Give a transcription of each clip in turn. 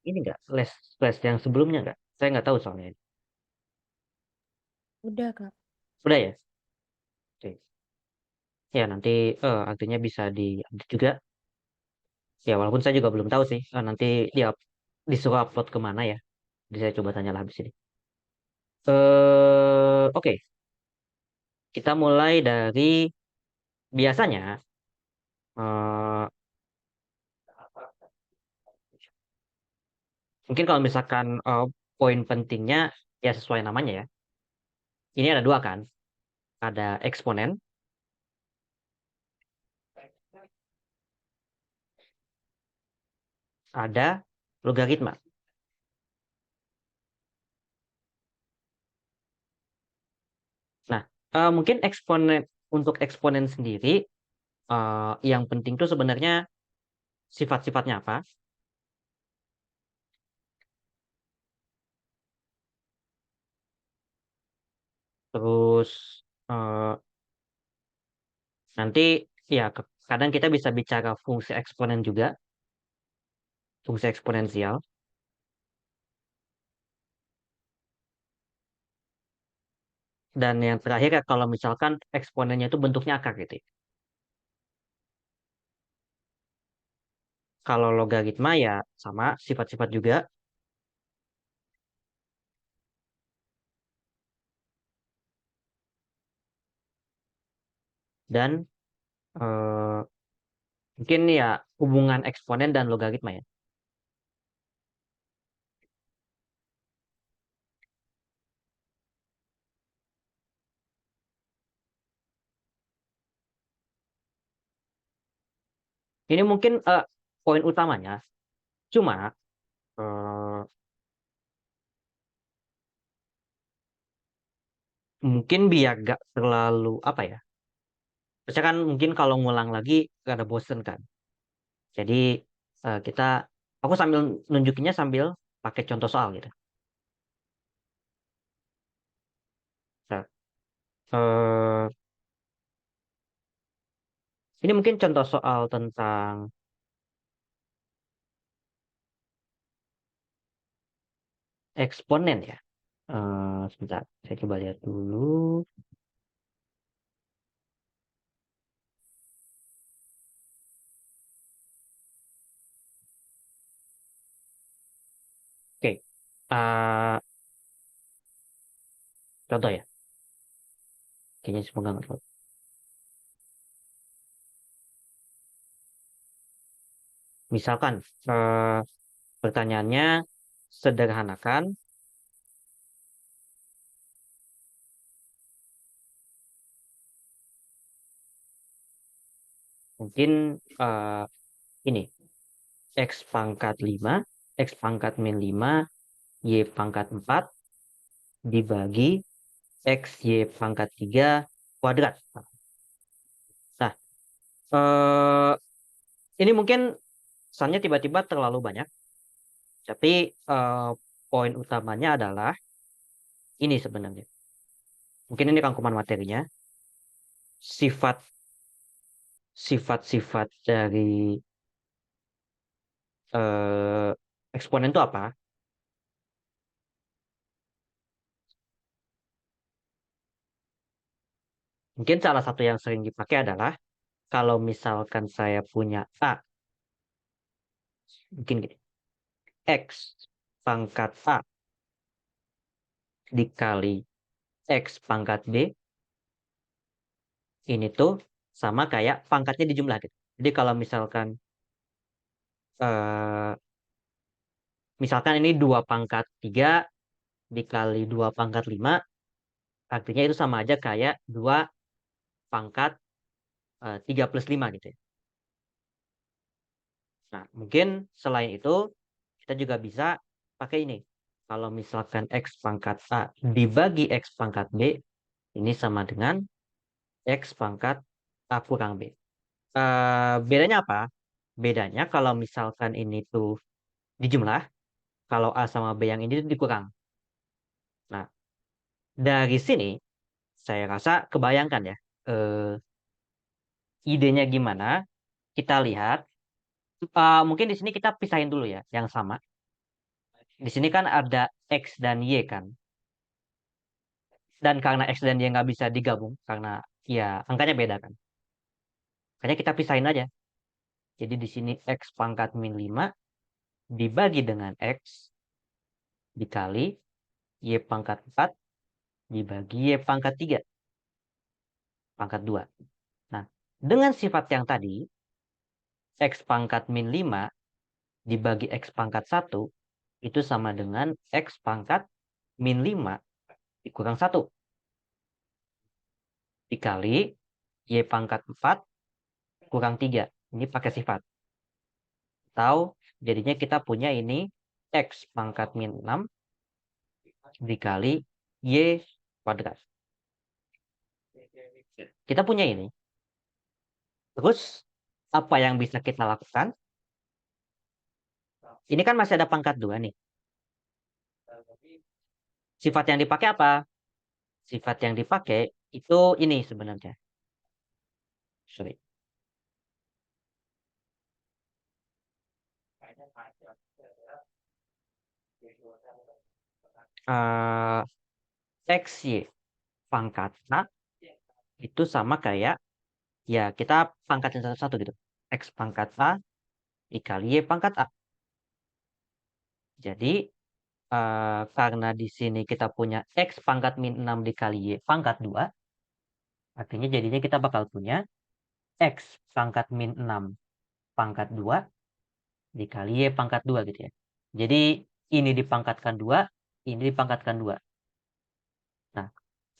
ini nggak slash yang sebelumnya nggak? Saya nggak tahu soalnya. Udah, Kak. Udah ya? Oke. Ya nanti artinya bisa diupdate juga. Ya walaupun saya juga belum tahu sih. Nanti dia disuruh upload kemana ya? Jadi saya coba tanya lah habis ini. Oke. Kita mulai dari biasanya. eh, Mungkin kalau misalkan poin pentingnya ya sesuai namanya ya. Ini ada dua kan? Ada eksponen, ada logaritma. Nah, mungkin eksponen untuk eksponen sendiri yang penting tuh sebenarnya sifat-sifatnya apa. Terus eh, nanti ya kadang kita bisa bicara fungsi eksponen juga, fungsi eksponensial. Dan yang terakhir ya kalau misalkan eksponennya itu bentuknya akar gitu, ya. Kalau logaritma ya sama sifat-sifat juga. Dan eh, mungkin ya hubungan eksponen dan logaritma ya. Ini mungkin poin utamanya. Cuma eh, mungkin biar gak terlalu apa ya. Biasanya kan mungkin kalau ngulang lagi ada bosen kan. Jadi kita aku sambil nunjukinnya sambil pakai contoh soal gitu. Nah, eh, ini mungkin contoh soal tentang eksponen ya. Sebentar, saya coba lihat dulu. Oke, eh, contoh ya. Kayaknya semoga nggak terlalu. Misalkan pertanyaannya sederhanakan, mungkin eh, ini x pangkat 5, x pangkat min 5, y pangkat 4 dibagi x y pangkat 3 kuadrat. Nah, eh, ini mungkin kesannya tiba-tiba terlalu banyak, tapi poin utamanya adalah ini sebenarnya. Mungkin ini rangkuman materinya. Sifat-sifat dari eh, eksponen itu apa? Mungkin salah satu yang sering dipakai adalah kalau misalkan saya punya A, mungkin gini, X pangkat A dikali X pangkat B, ini tuh sama kayak pangkatnya dijumlah gitu. Jadi kalau misalkan eh, misalkan ini 2 pangkat 3 dikali 2 pangkat 5, artinya itu sama aja kayak 2 pangkat 3 plus 5 gitu ya. Nah, mungkin selain itu kita juga bisa pakai ini. Kalau misalkan X pangkat A dibagi X pangkat B, ini sama dengan X pangkat A kurang B. Bedanya apa? Bedanya kalau misalkan ini tuh dijumlah, kalau A sama B yang ini tuh dikurang. Nah, dari sini saya rasa kebayangkan ya, idenya gimana? Kita lihat Mungkin di sini kita pisahin dulu ya, yang sama. Di sini kan ada X dan Y kan. Dan karena X dan Y nggak bisa digabung, karena ya angkanya beda kan. Makanya kita pisahin aja. Jadi di sini X pangkat min 5 dibagi dengan X dikali Y pangkat 4 dibagi Y pangkat 3 pangkat 2. Nah, dengan sifat yang tadi, X pangkat min 5 dibagi X pangkat 1 itu sama dengan X pangkat min 5 dikurang 1 dikali Y pangkat 4 kurang 3. Ini pakai sifat. Atau jadinya kita punya ini X pangkat min 6 dikali Y kuadrat. Kita punya ini. Terus, apa yang bisa kita lakukan? Ini kan masih ada pangkat 2 nih. Sifat yang dipakai apa? Sifat yang dipakai itu ini sebenarnya. Sorry. Uh, XY pangkat A itu sama kayak, ya kita pangkatin satu-satu gitu. X pangkat A dikali Y pangkat A. Jadi, karena di sini kita punya X pangkat min 6 dikali Y pangkat 2, artinya jadinya kita bakal punya X pangkat min 6 pangkat 2 dikali Y pangkat 2 gitu ya. Jadi ini dipangkatkan 2, ini dipangkatkan 2. Nah,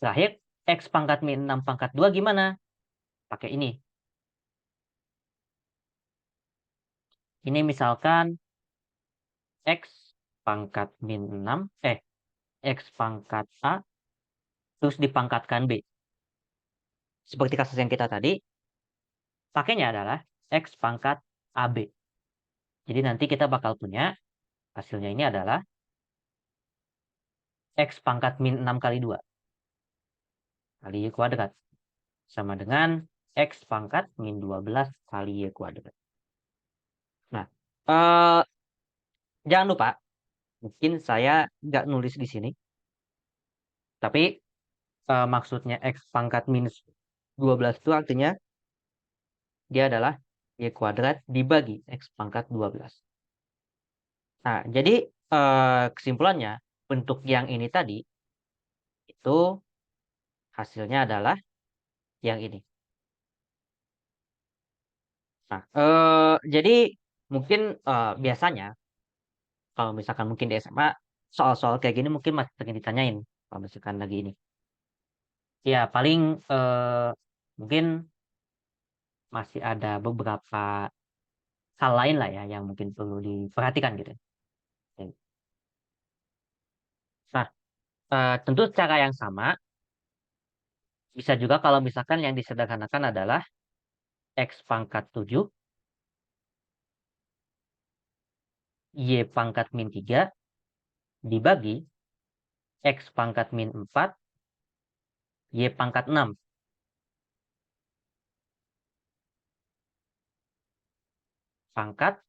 terakhir X pangkat min 6 pangkat 2 gimana? Pakai ini. Ini misalkan X pangkat min 6, X pangkat A, terus dipangkatkan B. Seperti kasus yang kita tadi, pakainya adalah X pangkat AB. Jadi nanti kita bakal punya hasilnya ini adalah X pangkat min 6 kali 2 kali Y kuadrat. Sama dengan X pangkat min 12 kali Y kuadrat. Nah, eh, jangan lupa, mungkin saya nggak nulis di sini, tapi maksudnya X pangkat minus 12 itu artinya dia adalah Y kuadrat dibagi X pangkat 12. Nah, jadi kesimpulannya, bentuk yang ini tadi, itu hasilnya adalah yang ini. Nah, jadi mungkin biasanya, kalau misalkan mungkin di SMA, soal-soal kayak gini mungkin masih pengen ditanyain, kalau misalkan lagi ini. Ya, paling mungkin masih ada beberapa hal lain lah ya, yang mungkin perlu diperhatikan gitu. Nah, tentu cara yang sama, bisa juga kalau misalkan yang disederhanakan adalah X pangkat 7, Y pangkat min 3, dibagi X pangkat min 4, Y pangkat 6. Pangkat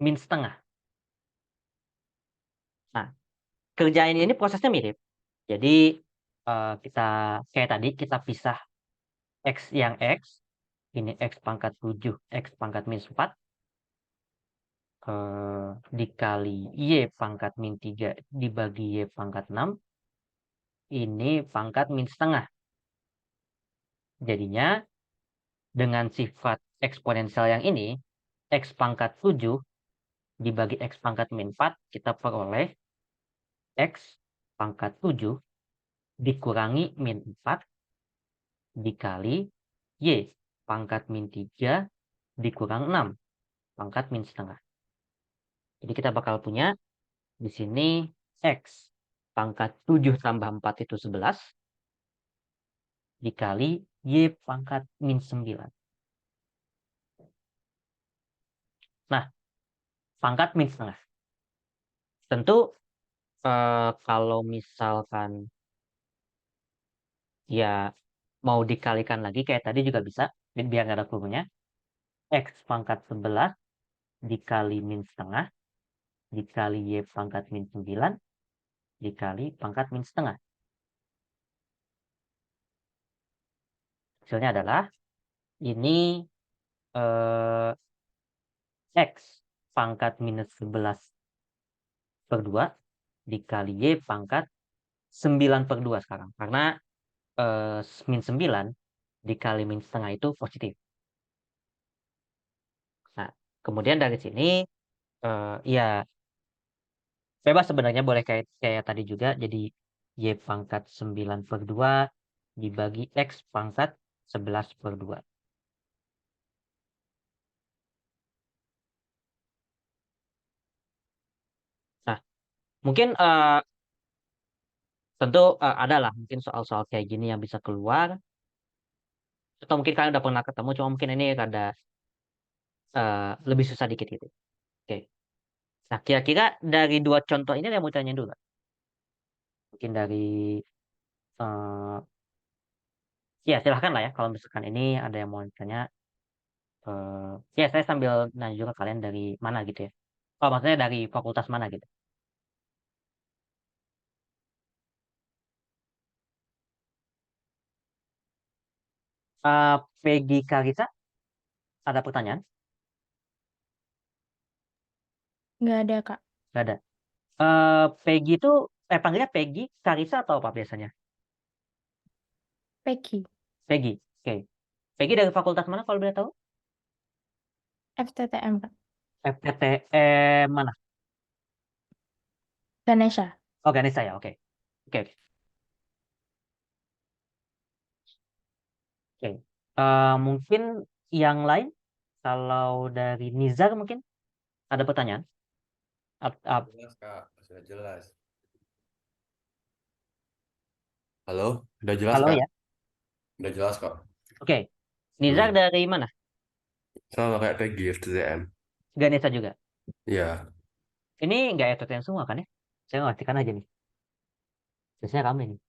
min setengah. Nah, kerjain ini prosesnya mirip. Jadi, kita kayak tadi, kita pisah X yang X, ini X pangkat 7, X pangkat min 4, dikali Y pangkat min 3 dibagi Y pangkat 6, ini pangkat min setengah. Jadinya, dengan sifat eksponensial yang ini, X pangkat 7 dibagi X pangkat min 4, kita peroleh X pangkat 7 dikurangi min 4 dikali Y pangkat min 3 dikurang 6 pangkat min setengah. Jadi kita bakal punya di sini X pangkat 7 tambah 4 itu 11 dikali Y pangkat min 9. Nah, pangkat min setengah. Tentu kalau misalkan ya mau dikalikan lagi kayak tadi juga bisa, biar nggak ada kurungnya. X pangkat 11 dikali min setengah dikali Y pangkat min 9 dikali pangkat min setengah. Hasilnya adalah ini X pangkat minus 11 per 2 dikali Y pangkat 9 per 2 sekarang. Karena min 9 dikali min setengah itu positif. Nah, kemudian dari sini ya bebas sebenarnya, boleh kayak tadi juga. Jadi Y pangkat 9 per 2 dibagi X pangkat 11 per 2. Nah, mungkin tentu ada lah mungkin soal-soal kayak gini yang bisa keluar. Atau mungkin kalian udah pernah ketemu, cuma mungkin ini ada lebih susah dikit gitu. Oke. Nah, kira-kira dari dua contoh ini ada yang mau tanya dulu nggak? Mungkin dari eh ya silahkan lah ya kalau misalkan ini ada yang mau tanya. Ya saya sambil nanya juga kalian dari mana gitu ya. Oh, maksudnya dari fakultas mana gitu. Peggy Karisa, ada pertanyaan? Nggak ada, Kak. Nggak ada. Peggy itu, panggilnya Peggy, Karisa atau apa biasanya? Peggy, Peggy, oke. Peggy dari fakultas mana kalau boleh tahu? FTTM, Kak. FPTM mana? Ganesha. Oh, Ganesha ya, oke. Oke, oke. Oke. Mungkin yang lain, kalau dari Nizar mungkin ada pertanyaan? Jelas, Kak. Sudah jelas. Halo, udah jelas, Halo Kak? ya, Udah jelas kok. oke. Nizar Hmm. dari mana? Sama kayak Peggy FTTM. Ganesha juga. Iya. Ini nggak FTTM semua kan ya? Saya ngartikan aja nih. Biasanya rame nih.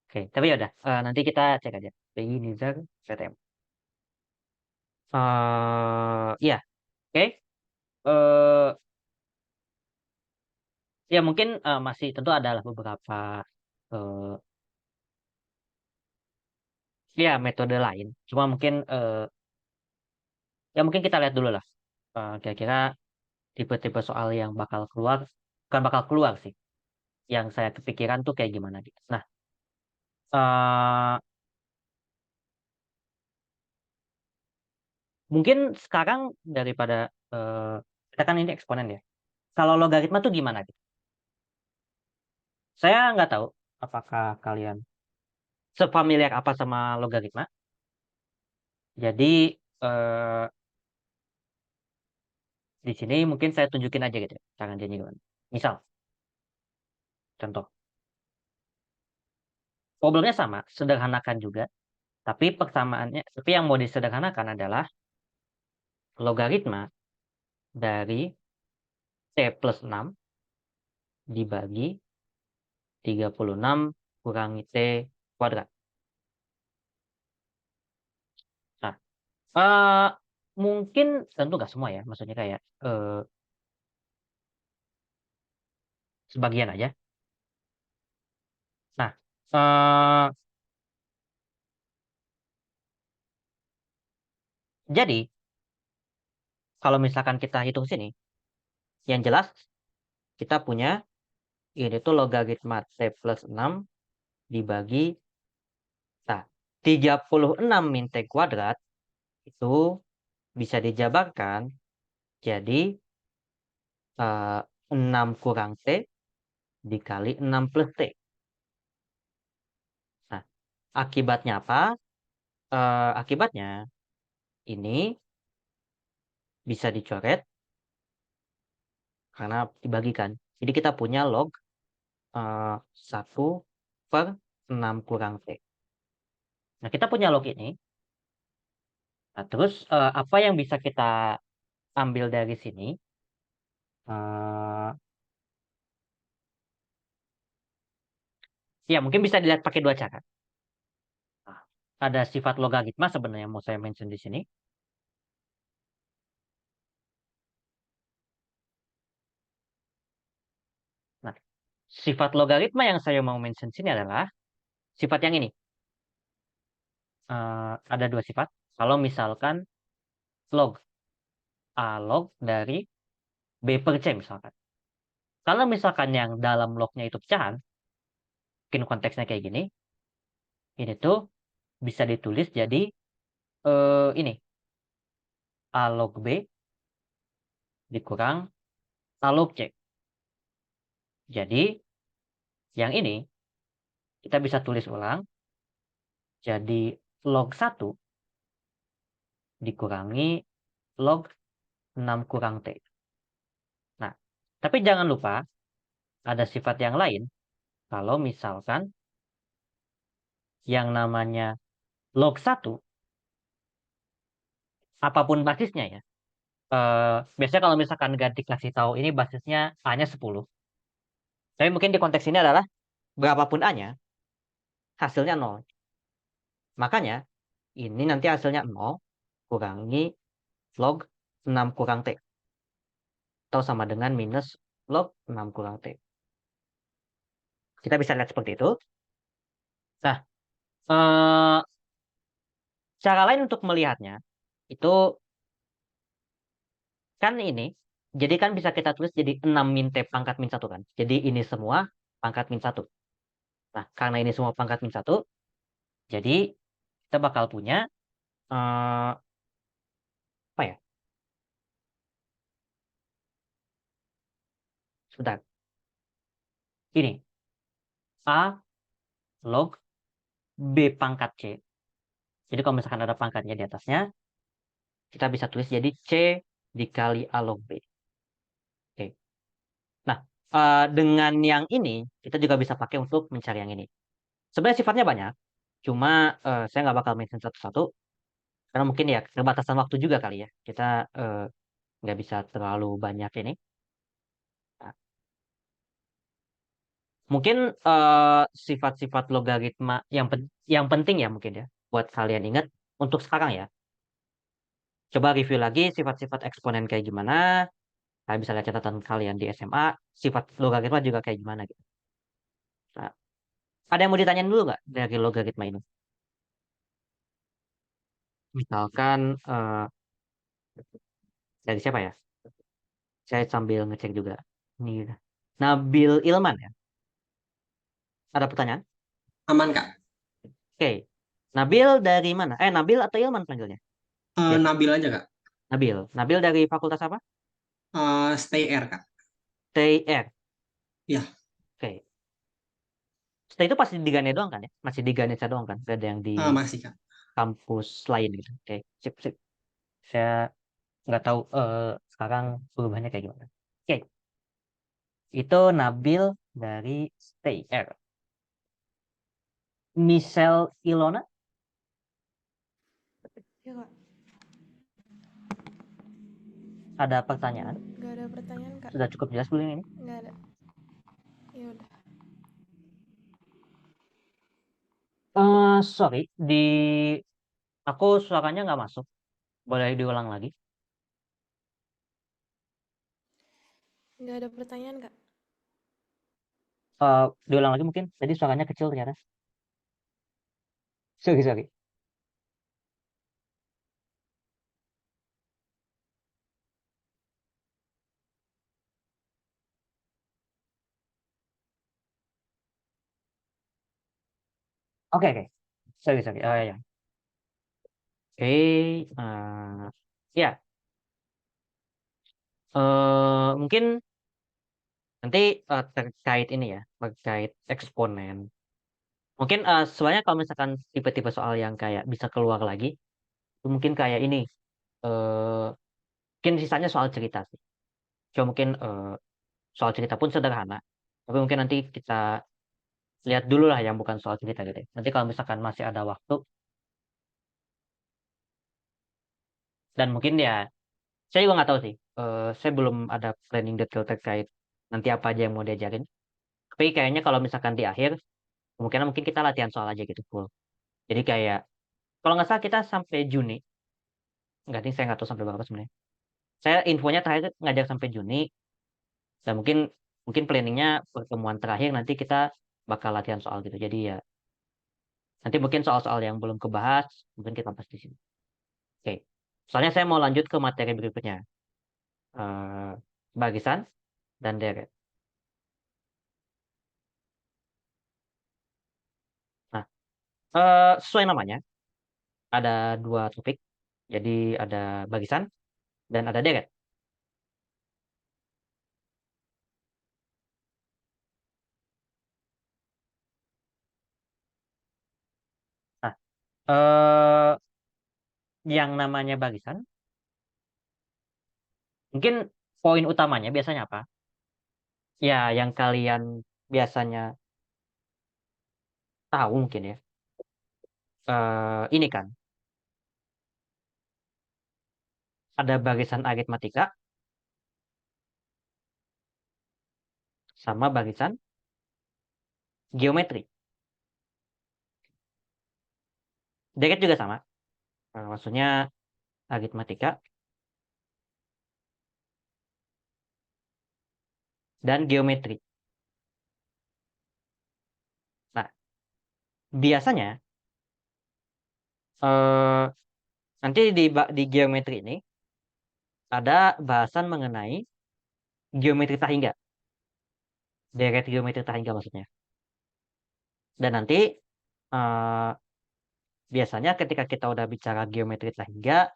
Oke, tapi ya udah. Nanti kita cek aja. PI Nizar PTM. Ya, oke. Eh, ya mungkin masih tentu adalah beberapa eh, ya metode lain. Cuma mungkin ya mungkin kita lihat dulu lah. Kira-kira tipe-tipe soal yang bakal keluar, bukan bakal keluar sih. Yang saya kepikiran tuh kayak gimana gitu. Nah, eh, mungkin sekarang daripada kita kan ini eksponen ya. Kalau logaritma tuh gimana gitu? Saya nggak tahu apakah kalian sefamiliar apa sama logaritma. Jadi eh, di sini mungkin saya tunjukin aja gitu ya, cara dia gimana. Misal, contoh, problemnya sama, sederhanakan juga, tapi persamaannya, tapi yang mau disederhanakan adalah logaritma dari t plus 6 dibagi 36 kurangi t kuadrat. Nah, eh, mungkin tentu nggak semua ya, maksudnya kayak sebagian aja. Nah, eh, jadi kalau misalkan kita hitung sini, yang jelas kita punya ini tuh logaritma t plus 6 dibagi, nah, 36 min t kuadrat itu bisa dijabarkan jadi 6 kurang t dikali 6 plus t. Nah, akibatnya apa? Akibatnya ini bisa dicoret karena dibagikan. Jadi kita punya log 1 per 6 kurang t. Nah, kita punya log ini. Nah, terus apa yang bisa kita ambil dari sini? Eh, ya, mungkin bisa dilihat pakai dua cara. Nah, ada sifat logaritma sebenarnya yang mau saya mention di sini. Sifat logaritma yang saya mau mention sini adalah sifat yang ini. Ada dua sifat. Kalau misalkan log A log dari B per C misalkan. Kalau misalkan yang dalam lognya itu pecahan, mungkin konteksnya kayak gini, ini tuh bisa ditulis jadi ini A log B dikurang A log C. Jadi yang ini kita bisa tulis ulang jadi log 1 dikurangi log 6 kurang T. Nah, tapi jangan lupa ada sifat yang lain. Kalau misalkan yang namanya log 1, apapun basisnya ya. Biasanya kalau misalkan nggak dikasih tahu ini basisnya A-nya 10. Tapi mungkin di konteks ini adalah berapapun A-nya, hasilnya 0. Makanya ini nanti hasilnya 0 kurangi log 6 kurang T. Atau sama dengan minus log 6 kurang T. Kita bisa lihat seperti itu. Nah, eh, cara lain untuk melihatnya itu kan ini. Jadi kan bisa kita tulis jadi 6 min T pangkat min 1 kan. Jadi ini semua pangkat min 1. Nah, karena ini semua pangkat min 1, jadi kita bakal punya apa ya? Sebentar. Ini A log B pangkat C. Jadi kalau misalkan ada pangkatnya di atasnya, kita bisa tulis jadi C dikali A log B. Oke. Nah, dengan yang ini, kita juga bisa pakai untuk mencari yang ini. Sebenarnya sifatnya banyak, cuma saya nggak bakal mention satu-satu, karena mungkin ya keterbatasan waktu juga kali ya. Kita nggak bisa terlalu banyak ini. Nah, mungkin sifat-sifat logaritma yang penting ya mungkin ya, buat kalian ingat untuk sekarang ya. Coba review lagi sifat-sifat eksponen kayak gimana. Kalian bisa lihat catatan kalian di SMA, sifat logaritma juga kayak gimana gitu. Nah, ada yang mau ditanyain dulu nggak dari logaritma ini? Misalkan dari siapa ya? Saya sambil ngecek juga. Ini Nabil Ilman ya. Ada pertanyaan? Aman, Kak. Oke. Nabil dari mana? Nabil atau Ilman panggilnya? Biasa. Nabil aja, Kak. Nabil. Nabil dari fakultas apa? Stay air, Kak. TR. Ya, Oke. Setelah itu pasti di Ganesha doang kan ya? Masih di Ganesha doang kan? Gak ada yang di masih, Kak. kampus lain gitu. Oke. Sip, sip. Saya nggak tahu sekarang perubahannya kayak gimana. Oke. Itu Nabil dari Stay Air. Michelle Ilona, Ya, Kak. ada pertanyaan? Nggak ada pertanyaan, Kak. Sudah cukup jelas belum ini? Nggak ada. Ya udah. Sorry, aku suaranya nggak masuk. Boleh diulang lagi? Nggak ada pertanyaan, Kak. Diulang lagi mungkin. Tadi suaranya kecil ternyata. Sorry, sorry. Oke, oke. Sorry, sorry. Ya. Oke. Ya. Mungkin nanti terkait ini ya, terkait eksponen. Mungkin sebenarnya kalau misalkan tipe-tipe soal yang kayak bisa keluar lagi, itu mungkin kayak ini. eh Mungkin sisanya soal cerita sih. Cuma mungkin soal cerita pun sederhana. Tapi mungkin nanti kita lihat dulu lah yang bukan soal cerita gitu ya. Nanti kalau misalkan masih ada waktu, dan mungkin ya, saya juga nggak tahu sih. Saya belum ada planning detail terkait nanti apa aja yang mau diajarin. Tapi kayaknya kalau misalkan di akhir, kemungkinan mungkin kita latihan soal aja gitu full. Jadi kayak, kalau nggak salah kita sampai Juni. Nggak nih, saya nggak tahu sampai berapa sebenarnya. Saya infonya terakhir ngajak sampai Juni. Dan mungkin Mungkin planningnya pertemuan terakhir nanti kita bakal latihan soal gitu. Jadi ya nanti mungkin soal-soal yang belum kebahas mungkin kita bahas di sini. Oke. Soalnya saya mau lanjut ke materi berikutnya. Eh, Barisan dan deret. Nah, sesuai namanya ada dua topik. Jadi ada barisan dan ada deret. Nah, eh, yang namanya barisan, mungkin poin utamanya biasanya apa? Ya, yang kalian biasanya tahu mungkin ya. Ini kan, ada barisan aritmatika sama barisan geometri. Deret juga sama. Maksudnya aritmatika dan geometri. Nah, biasanya eh, nanti di geometri ini ada bahasan mengenai geometri tahingga, deret geometri tahingga maksudnya. Dan nanti eh, biasanya ketika kita udah bicara geometri tahingga,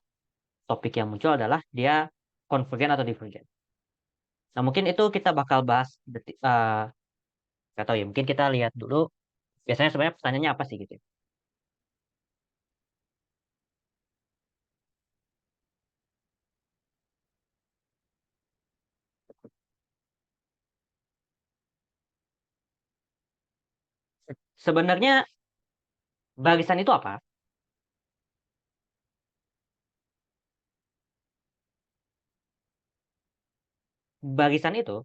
topik yang muncul adalah dia konvergen atau divergen. Nah, mungkin itu kita bakal bahas nggak tahu ya, mungkin kita lihat dulu biasanya sebenarnya pertanyaannya apa sih gitu ya. Sebenarnya barisan itu apa? Barisan itu,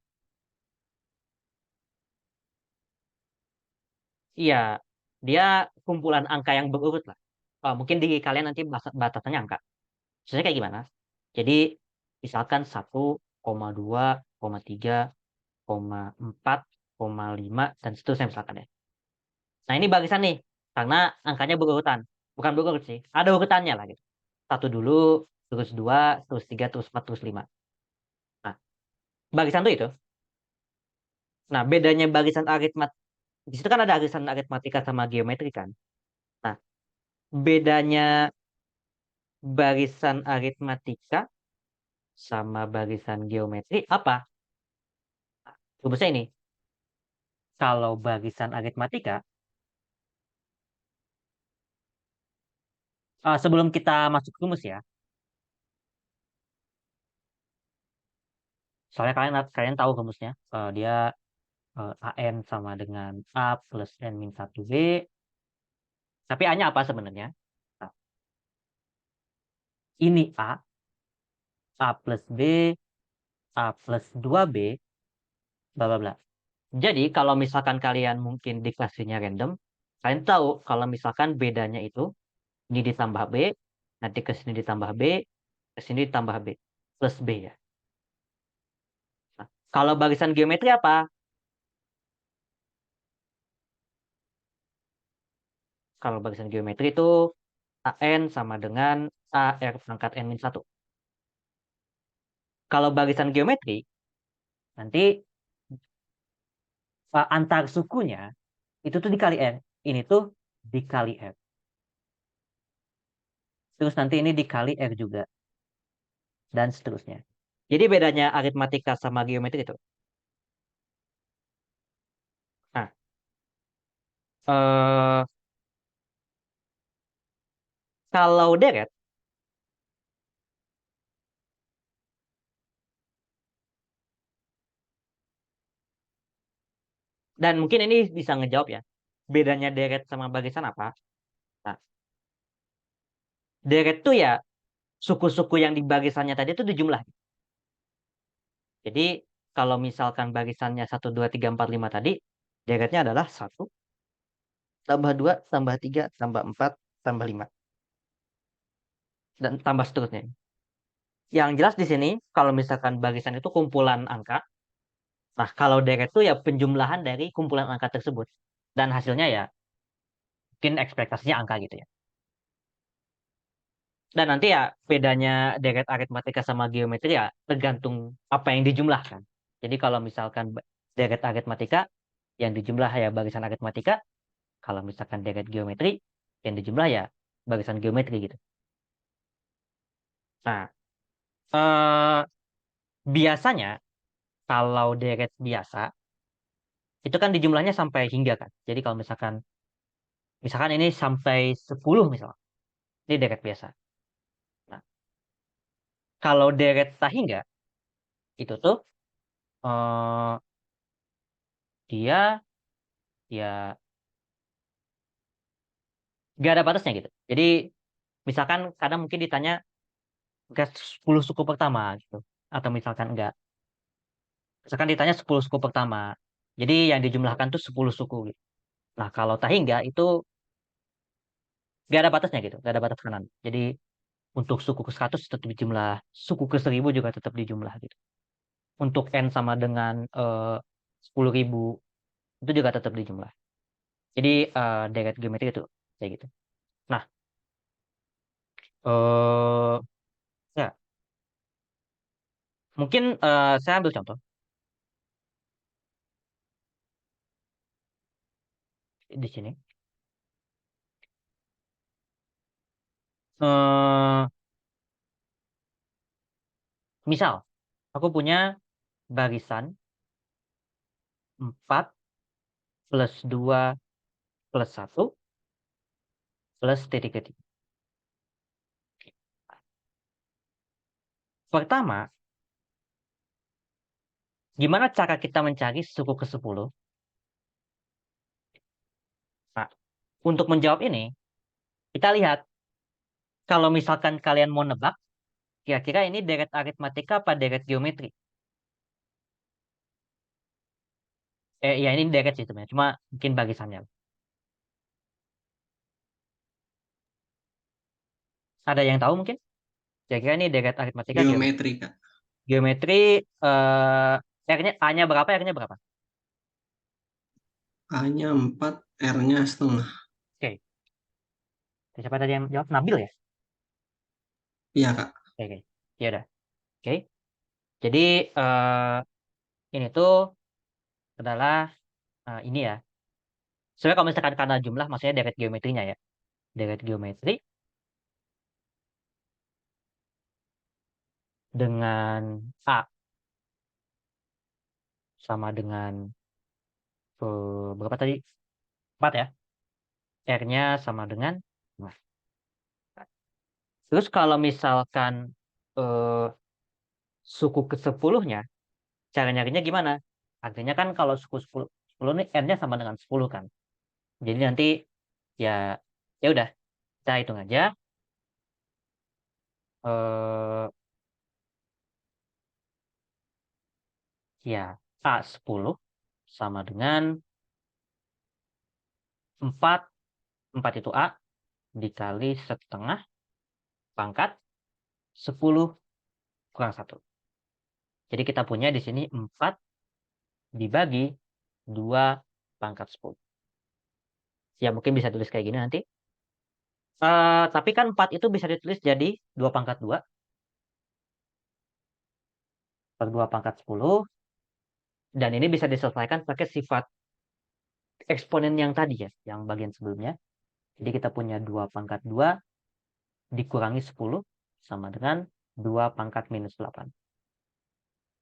iya, dia kumpulan angka yang berurut lah. Mungkin di kalian nanti batasannya angka. Maksudnya kayak gimana? Jadi, misalkan 1,2, 3, 4, 5, dan seterusnya misalkan ya. Nah, ini barisan nih, karena angkanya berurutan. Bukan berurut sih, ada urutannya lah gitu. Satu dulu, terus dua, terus tiga, terus empat, terus lima. Nah, barisan itu. Nah, bedanya barisan di situ kan ada barisan aritmatika sama geometri kan. Nah, bedanya barisan aritmatika sama barisan geometri apa? Rumusnya ini. Kalau barisan aritmatika, sebelum kita masuk rumus ya, soalnya kalian kalian tahu rumusnya, dia AN sama dengan A plus N min 1B, tapi A-nya apa sebenarnya? Nah, ini A plus B, A plus 2B, bla bla bla. Jadi kalau misalkan kalian mungkin dikasihnya random, kalian tahu kalau misalkan bedanya itu ini ditambah B, nanti ke sini ditambah B, ke sini ditambah B, plus B ya. Nah, kalau barisan geometri apa? Kalau barisan geometri itu AN sama dengan AR pangkat N min 1. Kalau barisan geometri, nanti antar sukunya itu tuh dikali N. Ini tuh dikali R. Terus nanti ini dikali R juga. Dan seterusnya. Jadi bedanya aritmatika sama geometri itu. Nah, eh, kalau deret, dan mungkin ini bisa ngejawab ya, bedanya deret sama barisan apa? Nah, deret tuh ya suku-suku yang di barisannya tadi itu dijumlah. Jadi kalau misalkan barisannya 1, 2, 3, 4, 5 tadi, deretnya adalah 1, tambah 2, tambah 3, tambah 4, tambah 5. Dan tambah seterusnya. Yang jelas di sini, kalau misalkan barisan itu kumpulan angka, Nah, kalau deret itu ya penjumlahan dari kumpulan angka tersebut. Dan hasilnya ya mungkin ekspektasinya angka gitu ya. Dan nanti ya bedanya deret aritmatika sama geometri ya tergantung apa yang dijumlahkan. Jadi kalau misalkan deret aritmatika yang dijumlah ya barisan aritmatika, kalau misalkan deret geometri yang dijumlah ya barisan geometri gitu. Nah, eh, biasanya kalau deret biasa itu kan dijumlahnya sampai hingga kan. Jadi kalau misalkan ini sampai 10 misalnya, ini deret biasa. Nah, kalau deret tak hingga itu tuh eh, dia ya gak ada batasnya gitu. Jadi misalkan kadang mungkin ditanya ke 10 suku pertama gitu. Atau misalkan enggak. Misalkan ditanya 10 suku pertama. Jadi yang dijumlahkan tuh 10 suku gitu. Nah, kalau tahingga itu gak ada batasnya gitu. Gak ada batas kanan. Jadi untuk suku ke 100 tetap dijumlah. Suku ke 1000 juga tetap dijumlah gitu. Untuk N sama dengan 10.000 itu juga tetap dijumlah. Jadi deret geometri itu kayak gitu. Nah, eh ya mungkin saya ambil contoh di sini. eh Misal, aku punya barisan 4 plus 2 plus 1 plus titik titik. Pertama, gimana cara kita mencari suku ke-10? Nah, untuk menjawab ini, kita lihat, kalau misalkan kalian mau nebak, kira-kira ini deret aritmatika apa deret geometri? Ya ini deret sih sebenarnya, cuma mungkin barisannya. Ada yang tahu mungkin? Kira-kira ini deret aritmatika geometri. Geometri, Kak. Geometri, R-nya, A-nya berapa, R-nya berapa? A-nya 4, R-nya setengah. Oke. Siapa tadi yang jawab? Nabil ya? Iya, Kak. Oke. Ya udah. Oke. Jadi ini tuh adalah ini ya. Sebenarnya kalau misalkan karena jumlah, maksudnya deret geometrinya ya. Deret geometri dengan A sama dengan berapa tadi? 4 ya. R-nya sama dengan 5. Terus kalau misalkan eh, suku ke-10-nya, cara nyarinya gimana? Artinya kan kalau suku 10, 10 ini N-nya sama dengan 10 kan. Jadi nanti ya ya udah kita hitung aja. Eh Ya, A10 sama dengan 4. 4 itu A dikali setengah pangkat 10 kurang 1. Jadi kita punya di sini 4 dibagi 2 pangkat 10. Ya mungkin bisa tulis kayak gini nanti. Tapi kan 4 itu bisa ditulis jadi 2 pangkat 2 per 2 pangkat 10. Dan ini bisa diselesaikan pakai sifat eksponen yang tadi ya, yang bagian sebelumnya. Jadi kita punya 2 pangkat 2 dikurangi 10 sama dengan 2 pangkat minus 8.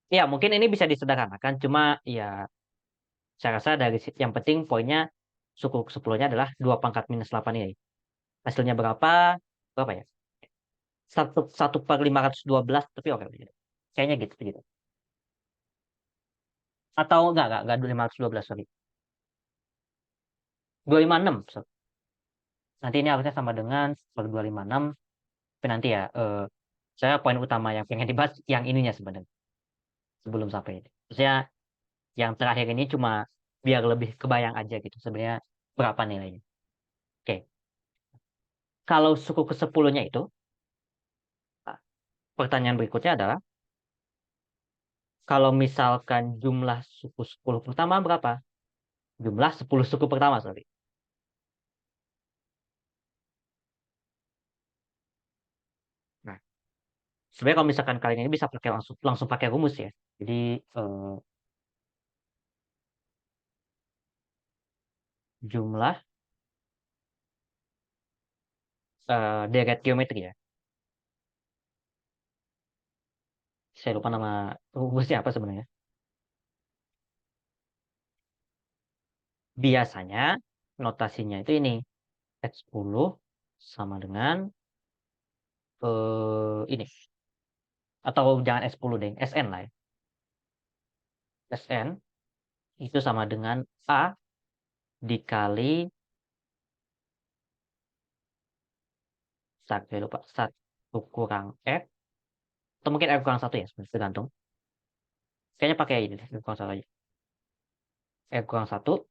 Ya, mungkin ini bisa disederhanakan, cuma ya saya rasa dari yang penting poinnya suku 10-nya adalah 2 pangkat minus 8 ini. Hasilnya berapa? Berapa ya? 1 per 512, tapi oke. Kayaknya gitu, gitu. Atau enggak 512, sorry. 256, sorry. Nanti ini harusnya sama dengan per 256, tapi nanti ya, saya poin utama yang pengen dibahas yang ininya sebenarnya, sebelum sampai ini. Maksudnya yang terakhir ini cuma biar lebih kebayang aja gitu, sebenarnya berapa nilainya. Oke. Kalau suku ke-10-nya itu, pertanyaan berikutnya adalah Kalau misalkan jumlah suku 10 pertama berapa? Jumlah 10 suku pertama, sorry. Nah, sebenarnya kalau misalkan kalian ini bisa pakai langsung pakai rumus ya. Jadi jumlah deret geometri ya. Saya lupa nama rumusnya apa sebenarnya. Biasanya notasinya itu ini. X10 sama dengan ini. Atau jangan S10 deh, SN lah ya. SN itu sama dengan A dikali saya lupa 1 kurang X atau mungkin R kurang 1 ya sebenarnya tergantung. Kayaknya pakai ini deh, R kurang 1 aja. R kurang 1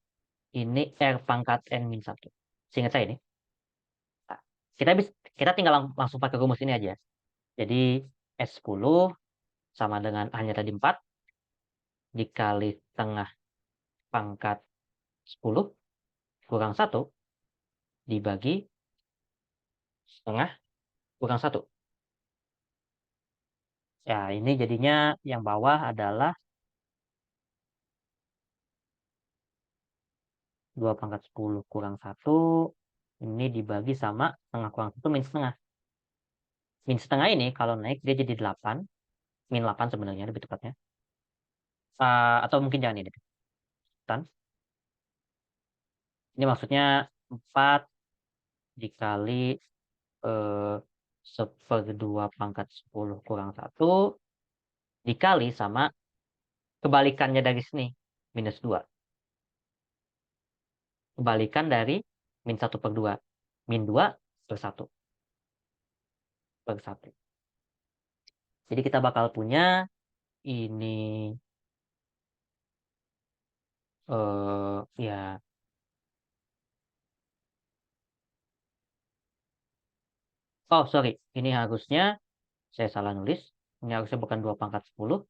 ini R pangkat N min 1. Seingat saya ini. Nah, kita tinggal langsung pakai rumus ini aja. Jadi S10 sama dengan A-nya tadi 4 dikali setengah pangkat 10 kurang 1 dibagi setengah kurang 1. Ya, ini jadinya yang bawah adalah 2 pangkat 10 kurang 1. Ini dibagi sama setengah kurang 1 min setengah. Min setengah ini kalau naik dia jadi 8. Min 8 sebenarnya lebih tepatnya. Atau mungkin jangan ini. Ini maksudnya 4 dikali 1/2 pangkat 10 kurang 1 dikali sama kebalikannya dari sini, minus 2. Kebalikan dari min 1/2. Min 2/1. Per 1. Jadi kita bakal punya ini ya oh sorry, ini harusnya saya salah nulis. Ini harusnya bukan 2 pangkat 10,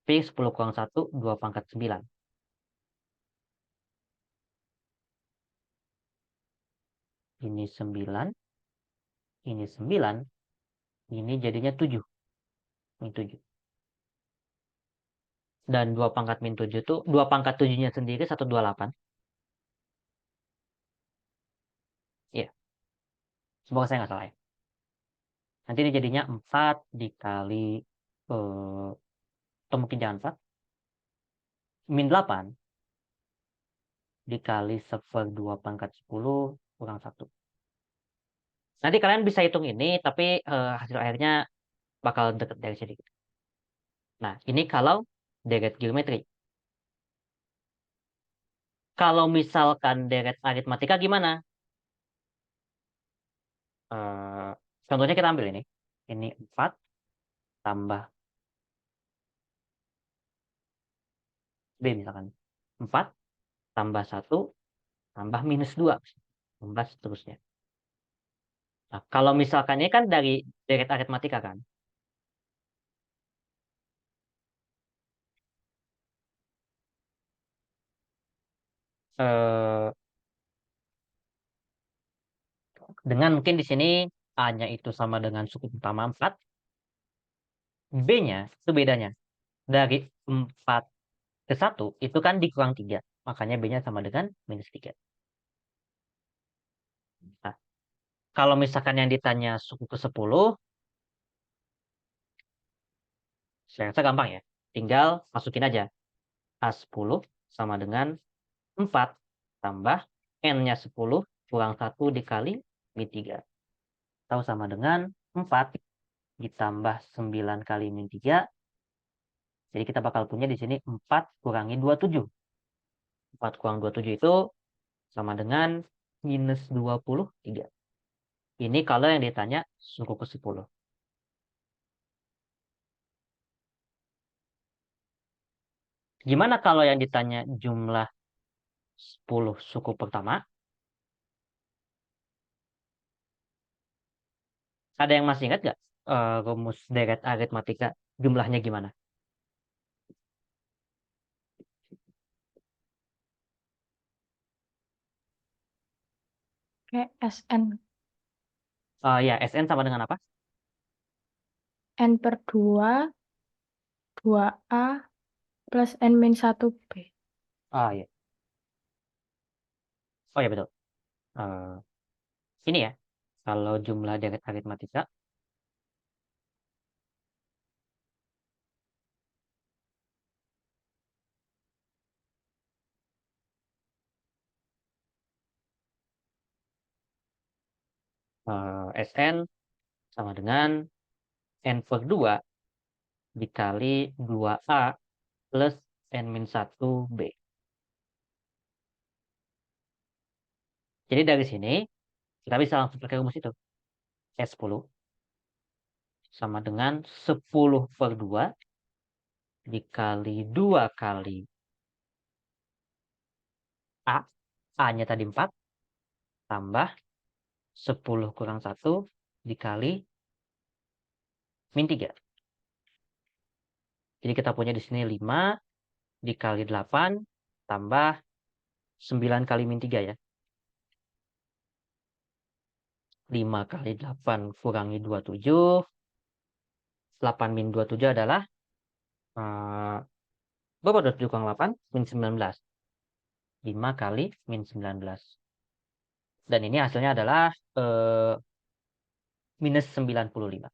tapi 10 kurang 1 2 pangkat 9. Ini 9, ini 9, ini jadinya 7. Min 7. Dan 2 pangkat min 7 itu 2 pangkat 7-nya sendiri 128. Iya, semoga saya nggak salah ya. Nanti ini jadinya 4 dikali atau mungkin jangan 4. Min 8 dikali 1/2 pangkat 10 kurang 1. Nanti kalian bisa hitung ini, tapi hasil akhirnya bakal deket dari sini. Nah, ini kalau deret geometri. Kalau misalkan deret aritmatika gimana? Contohnya kita ambil ini. Ini 4 tambah B misalkan. 4 tambah 1 tambah minus 2. 16 seterusnya. Nah, kalau misalkan ini kan dari deret aritmatika kan. Eh, dengan mungkin di sini A-nya itu sama dengan suku utama 4. B-nya itu bedanya. Dari 4 ke 1 itu kan dikurang 3. Makanya B-nya sama dengan minus 3. Nah, kalau misalkan yang ditanya suku ke 10, saya rasa gampang ya. Tinggal masukin aja. A10 sama dengan 4 tambah N-nya 10 kurang 1 dikali min 3. Tahu sama dengan 4 ditambah 9 kali min 3. Jadi kita bakal punya di sini 4 kurangi 27. 4 kurang 27 itu sama dengan minus 23. Ini kalau yang ditanya suku ke 10. Gimana kalau yang ditanya jumlah 10 suku pertama? Ada yang masih ingat nggak rumus deret aritmatika jumlahnya gimana? Kayak SN. Ya, SN sama dengan apa? N per 2, 2A, plus N-1B. Ya. Oh ya, betul. Ini ya, kalau jumlah deret aritmatika, SN sama dengan N per 2 dikali 2A plus N-1B. Jadi dari sini, kita bisa langsung pakai rumus itu. S10 sama dengan 10 per 2 dikali 2 kali A. A-nya tadi 4, tambah 10 kurang 1 dikali min 3. Jadi kita punya di sini 5 dikali 8 tambah 9 kali min 3 ya. 5 kali 8 kurangi 27. 8 min 27 adalah berapa? 27 kurang 8 min 19. 5 kali min 19. Dan ini hasilnya adalah minus 95.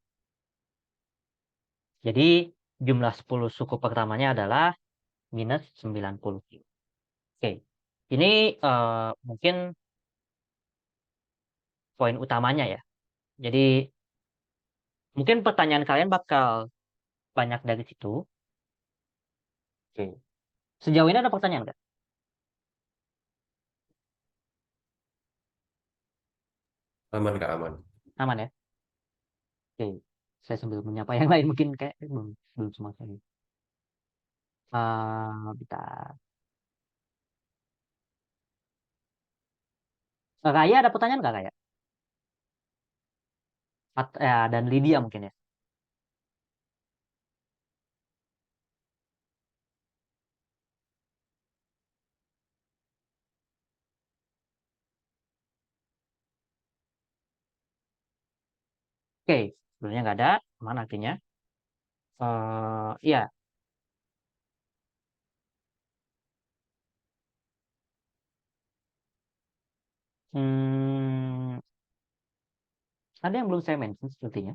Jadi jumlah 10 suku pertamanya adalah minus 90. Oke, ini mungkin poin utamanya ya. Jadi mungkin pertanyaan kalian bakal banyak dari situ. Oke. Sejauh ini ada pertanyaan nggak? Aman Kak, aman. Aman ya? Oke. Saya sambil menyapa yang lain mungkin kayak belum semua sekali. Bentar. Raya ada pertanyaan nggak Raya? Dan Lydia mungkin ya. Oke, sebenarnya nggak ada. Mana artinya? Iya. Hmm, ada yang belum saya mention sepertinya.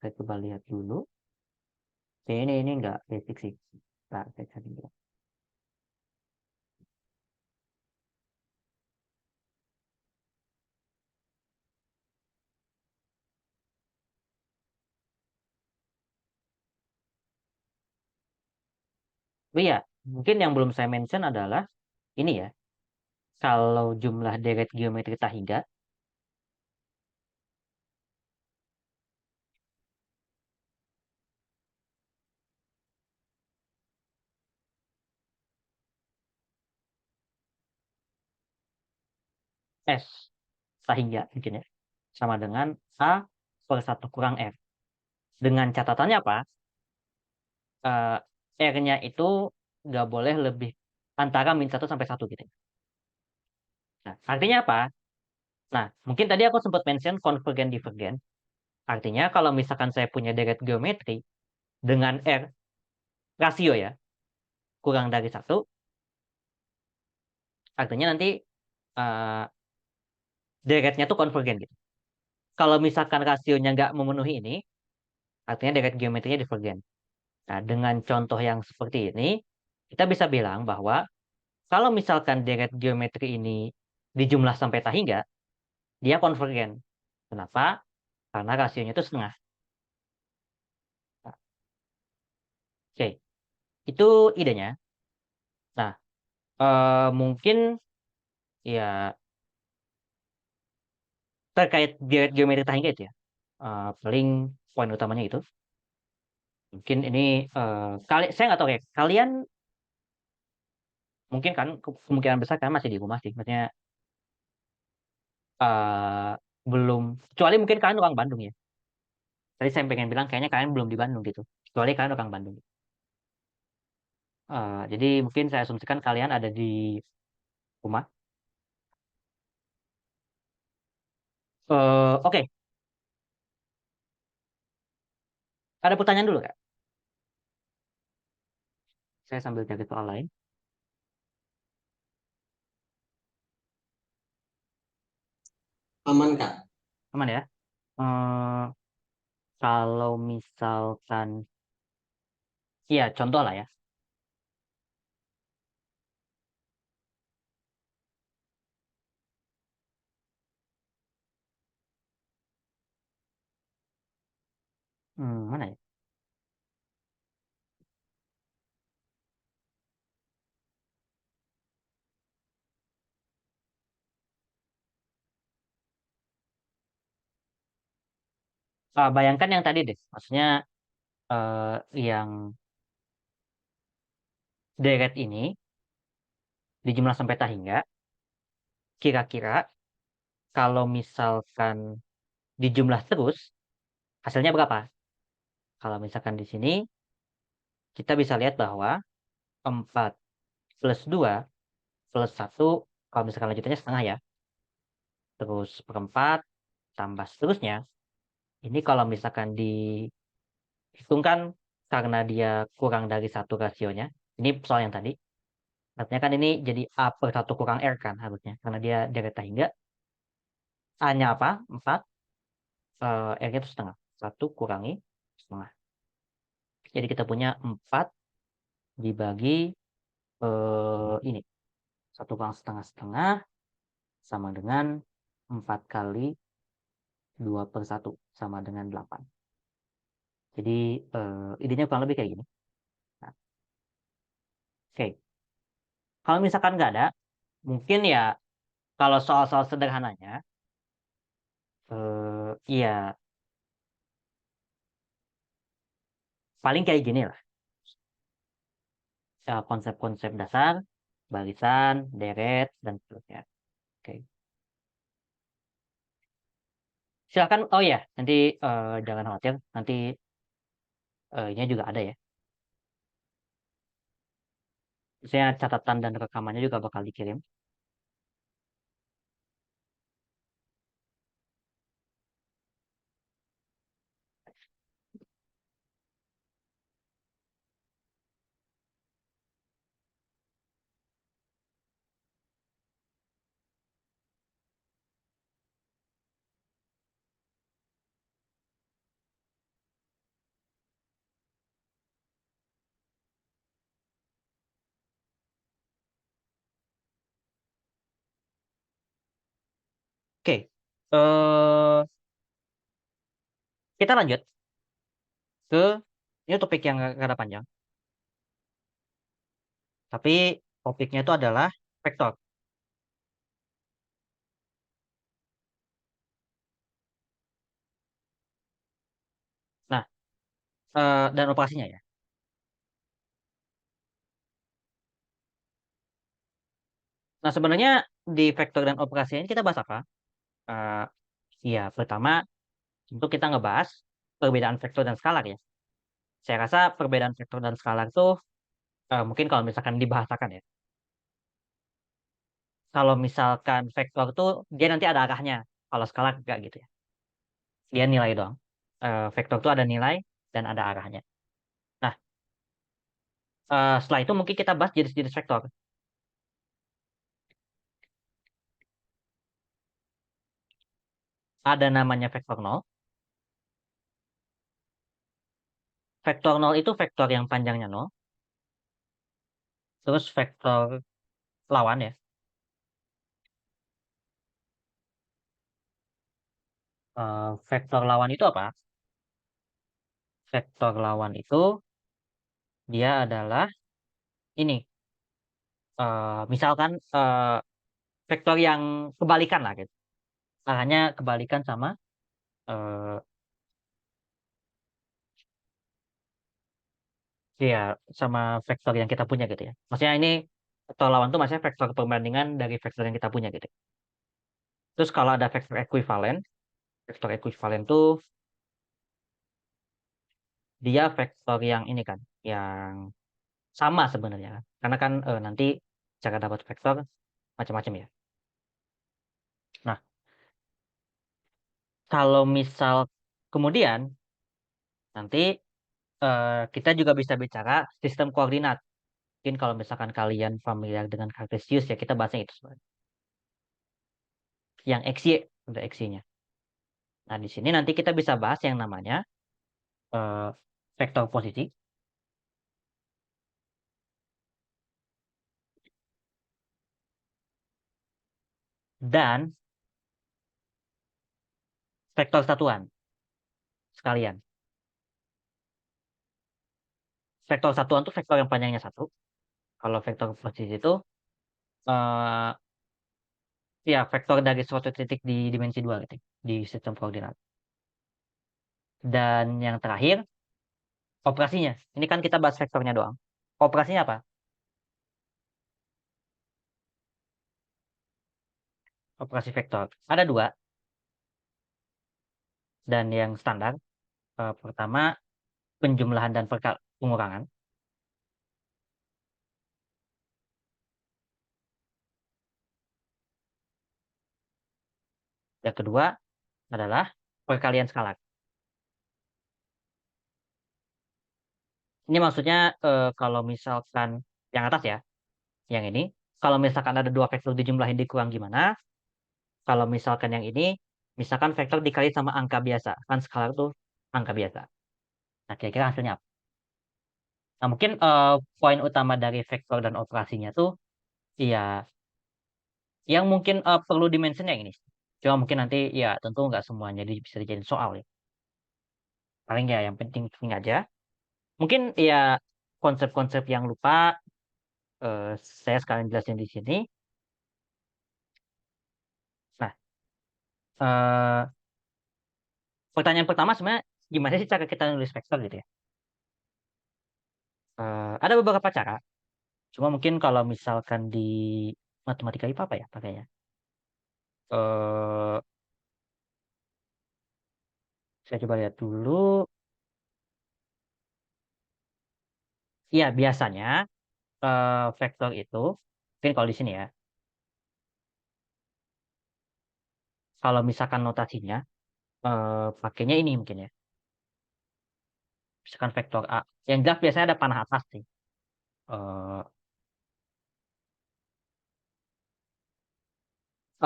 Saya coba lihat dulu. Ini enggak basic sih. Nah, saya cari dulu. Oh iya, mungkin yang belum saya mention adalah ini ya. Kalau jumlah deret geometri Tahiga, S Tahiga mungkin ya, sama dengan A per 1 kurang R. Dengan catatannya apa? R-nya itu nggak boleh lebih antara min 1 sampai 1 gitu. Nah, artinya apa? Nah, mungkin tadi aku sempat mention konvergen divergen. Artinya kalau misalkan saya punya deret geometri dengan R rasio ya, kurang dari 1, artinya nanti uh, deretnya tuh konvergen gitu. Kalau misalkan rasionya nggak memenuhi ini, artinya deret geometrinya divergen. Nah, dengan contoh yang seperti ini, kita bisa bilang bahwa kalau misalkan deret geometri ini dijumlah sampai tahingga, dia konvergen. Kenapa? Karena rasionya itu setengah. Nah, oke, itu idenya. Nah, mungkin ya terkait deret geometri tahingga itu ya. Paling poin utamanya itu. Mungkin ini saya nggak tahu ya. Kalian mungkin kan kemungkinan besar kan masih di rumah sih. Maksudnya eh, belum, kecuali mungkin kalian orang Bandung ya. Tadi saya pengen bilang kayaknya kalian belum di Bandung gitu. Kecuali kalian orang Bandung. Jadi mungkin saya asumsikan kalian ada di rumah. Oke, ada pertanyaan dulu Kak. Saya sambil cari soal lain. Aman, Kak. Aman ya? Eh, Kalau misalkan, ya contoh lah ya. Mana ya? Bayangkan yang tadi deh. Maksudnya yang deret ini dijumlah sampai tak hingga. Kira-kira kalau misalkan dijumlah terus, hasilnya berapa? Kalau misalkan di sini, kita bisa lihat bahwa 4 plus 2 plus 1, kalau misalkan lanjutannya setengah ya, terus perempat, tambah seterusnya. Ini kalau misalkan dihitungkan karena dia kurang dari satu rasionya, ini soal yang tadi, artinya kan ini jadi A per 1 kurang R kan harusnya, karena dia deret hingga, A-nya apa? 4, R-nya itu setengah. 1 kurangi setengah. Jadi kita punya 4 dibagi ini. 1 kurang setengah-setengah sama dengan 4 kali 2 per 1 sama dengan 8. Jadi idenya kurang lebih kayak gini. Nah, oke. Kalau misalkan nggak ada, mungkin ya kalau soal-soal sederhananya, iya paling kayak gini lah. Konsep-konsep dasar, barisan, deret, dan seterusnya. Oke. Silakan. Oh ya, nanti jangan khawatir. Nanti ini juga ada ya. Saya catatan dan rekamannya juga bakal dikirim. Oke. eh Kita lanjut ke ini topik yang rada panjang. Tapi topiknya itu adalah vektor. Nah, dan operasinya ya. Nah, sebenarnya di vektor dan operasinya ini kita bahas apa? Eh Ya, pertama tentu kita ngebahas perbedaan vektor dan skalar ya. Saya rasa perbedaan vektor dan skalar itu mungkin kalau misalkan dibahasakan ya. Kalau misalkan vektor tuh dia nanti ada arahnya. Kalau skalar enggak gitu ya. Dia nilai doang. Vektor tuh ada nilai dan ada arahnya. Nah, setelah itu mungkin kita bahas jenis-jenis vektor. Ada namanya vektor nol. Vektor nol itu vektor yang panjangnya nol. Terus vektor lawan ya. Vektor lawan itu apa? Vektor lawan itu dia adalah ini. Misalkan vektor yang kebalikan lah gitu. Arahnya kebalikan sama eh, ya sama vektor yang kita punya gitu ya. Maksudnya ini vektor lawan tuh maksudnya vektor perbandingan dari vektor yang kita punya gitu. Terus kalau ada vektor ekuivalen tuh dia vektor yang ini kan, yang sama sebenarnya kan. Karena kan nanti cara dapat vektor macam-macam ya. Nah, kalau misal kemudian nanti kita juga bisa bicara sistem koordinat. Mungkin kalau misalkan kalian familiar dengan Cartesius ya kita bahasnya itu sebenarnya. Yang XY, untuk XY-nya. Nah, di sini nanti kita bisa bahas yang namanya vektor posisi. Dan vektor satuan sekalian. Vektor satuan itu vektor yang panjangnya 1. Kalau vektor posisi itu eh ya vektor dari suatu titik di dimensi 2 gitu, di sistem koordinat. Dan yang terakhir operasinya. Ini kan kita bahas vektornya doang. Operasinya apa? Operasi vektor. Ada 2. Dan yang standar pertama penjumlahan dan pengurangan. Yang kedua adalah perkalian skalar. Ini maksudnya kalau misalkan yang atas ya, yang ini, kalau misalkan ada 2 vektor dijumlahin dikurang gimana? Kalau misalkan yang ini, misalkan vektor dikali sama angka biasa, kan skalar tuh angka biasa. Nah, kira-kira hasilnya apa? Nah, mungkin poin utama dari vektor dan operasinya tuh, ya, yang mungkin perlu dimention yang ini. Cuma mungkin nanti, ya tentu nggak semuanya bisa dijadiin soal ya. Paling ya yang penting aja. Mungkin ya konsep-konsep yang lupa eh, saya sekalian jelasin di sini. Nah, eh, pertanyaan pertama sebenarnya gimana sih cara kita nulis vektor gitu ya? Ada beberapa cara. Cuma mungkin kalau misalkan di matematika IPA apa ya pakainya? Eh, saya coba lihat dulu. Iya, biasanya vektor itu, mungkin kalau di sini ya, kalau misalkan notasinya pakainya ini mungkin ya. Misalkan vektor A. Yang jelas biasanya ada panah atas sih. Eh,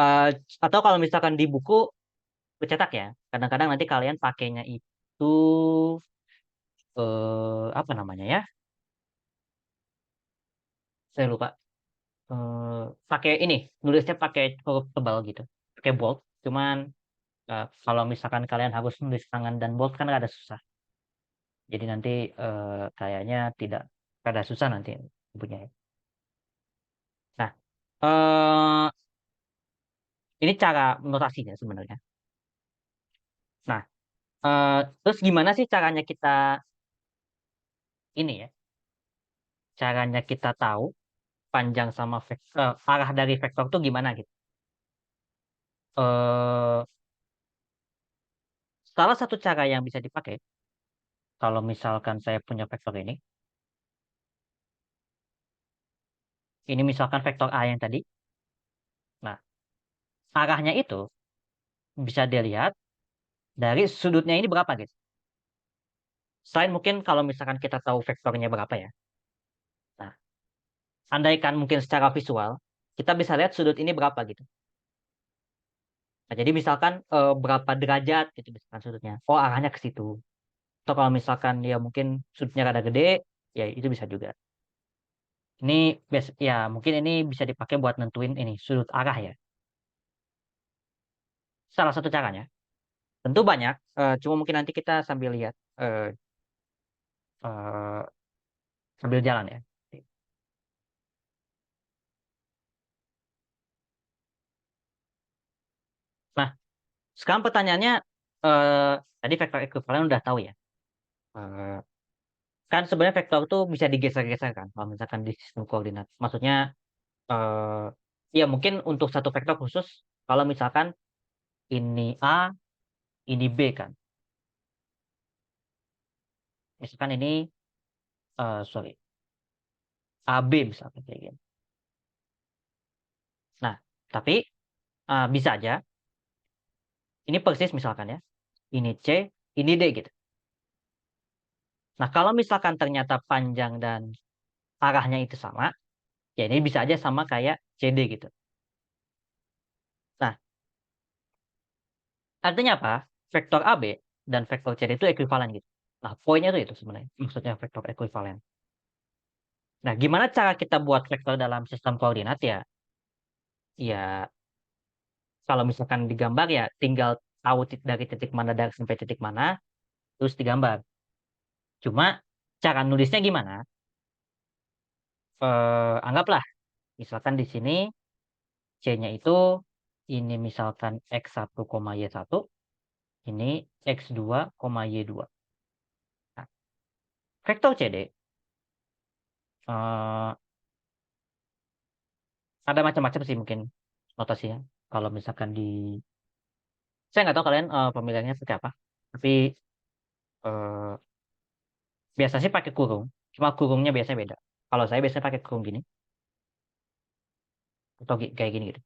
eh, atau kalau misalkan di buku bercetak ya, kadang-kadang nanti kalian pakainya itu apa namanya ya? Saya lupa. Pakai ini, nulisnya pakai huruf tebal gitu, pakai bold. Cuman kalau misalkan kalian harus nulis tangan dan bold kan ada susah. Jadi nanti kayaknya tidak ada susah nanti punya. Nah, eh, ini cara notasinya sebenarnya. Nah, terus gimana sih caranya kita ini ya? Caranya kita tahu panjang sama vektor, arah dari vektor tuh gimana gitu? Eh, salah satu cara yang bisa dipakai kalau misalkan saya punya vektor ini misalkan vektor A yang tadi. Nah, arahnya itu bisa dilihat dari sudutnya ini berapa gitu. Selain mungkin kalau misalkan kita tahu vektornya berapa ya. Nah, andaikan mungkin secara visual, kita bisa lihat sudut ini berapa gitu. Nah, jadi misalkan berapa derajat gitu misalkan sudutnya. Oh, arahnya ke situ. Atau kalau misalkan ya mungkin sudutnya rada gede, ya itu bisa juga. Ini ya mungkin ini bisa dipakai buat nentuin ini sudut arah ya. Salah satu caranya. Tentu banyak, cuma mungkin nanti kita sambil lihat eh, sambil jalan ya. Nah, sekarang pertanyaannya tadi vektor ekuivalen udah tahu ya. Eh, kan sebenarnya vektor itu bisa digeser-geser kan kalau misalkan di sistem koordinat. Maksudnya ya mungkin untuk satu vektor khusus kalau misalkan ini A, ini B kan. Misalkan ini, sorry, AB misalkan kayak gini. Nah, tapi bisa aja, ini persis misalkan ya, ini C, ini D gitu. Nah, kalau misalkan ternyata panjang dan arahnya itu sama, ya ini bisa aja sama kayak CD gitu. Nah, artinya apa? Vektor AB dan vektor CD itu ekuivalen gitu. Nah, poinnya itu sebenarnya, maksudnya vektor ekuivalen. Nah, gimana cara kita buat vektor dalam sistem koordinat ya? Ya, kalau misalkan digambar ya tinggal tahu dari titik mana dari sampai titik mana, terus digambar. Cuma cara nulisnya gimana? Anggaplah, misalkan di sini C-nya itu ini misalkan X1, Y1, ini X2, Y2. Nah, vektor CD ada macam-macam sih mungkin notasinya. Kalau misalkan saya nggak tahu kalian pemilihannya seperti apa, tapi eh, biasanya sih pakai kurung. Cuma kurungnya biasanya beda. Kalau saya biasanya pakai kurung gini atau kayak gini gitu.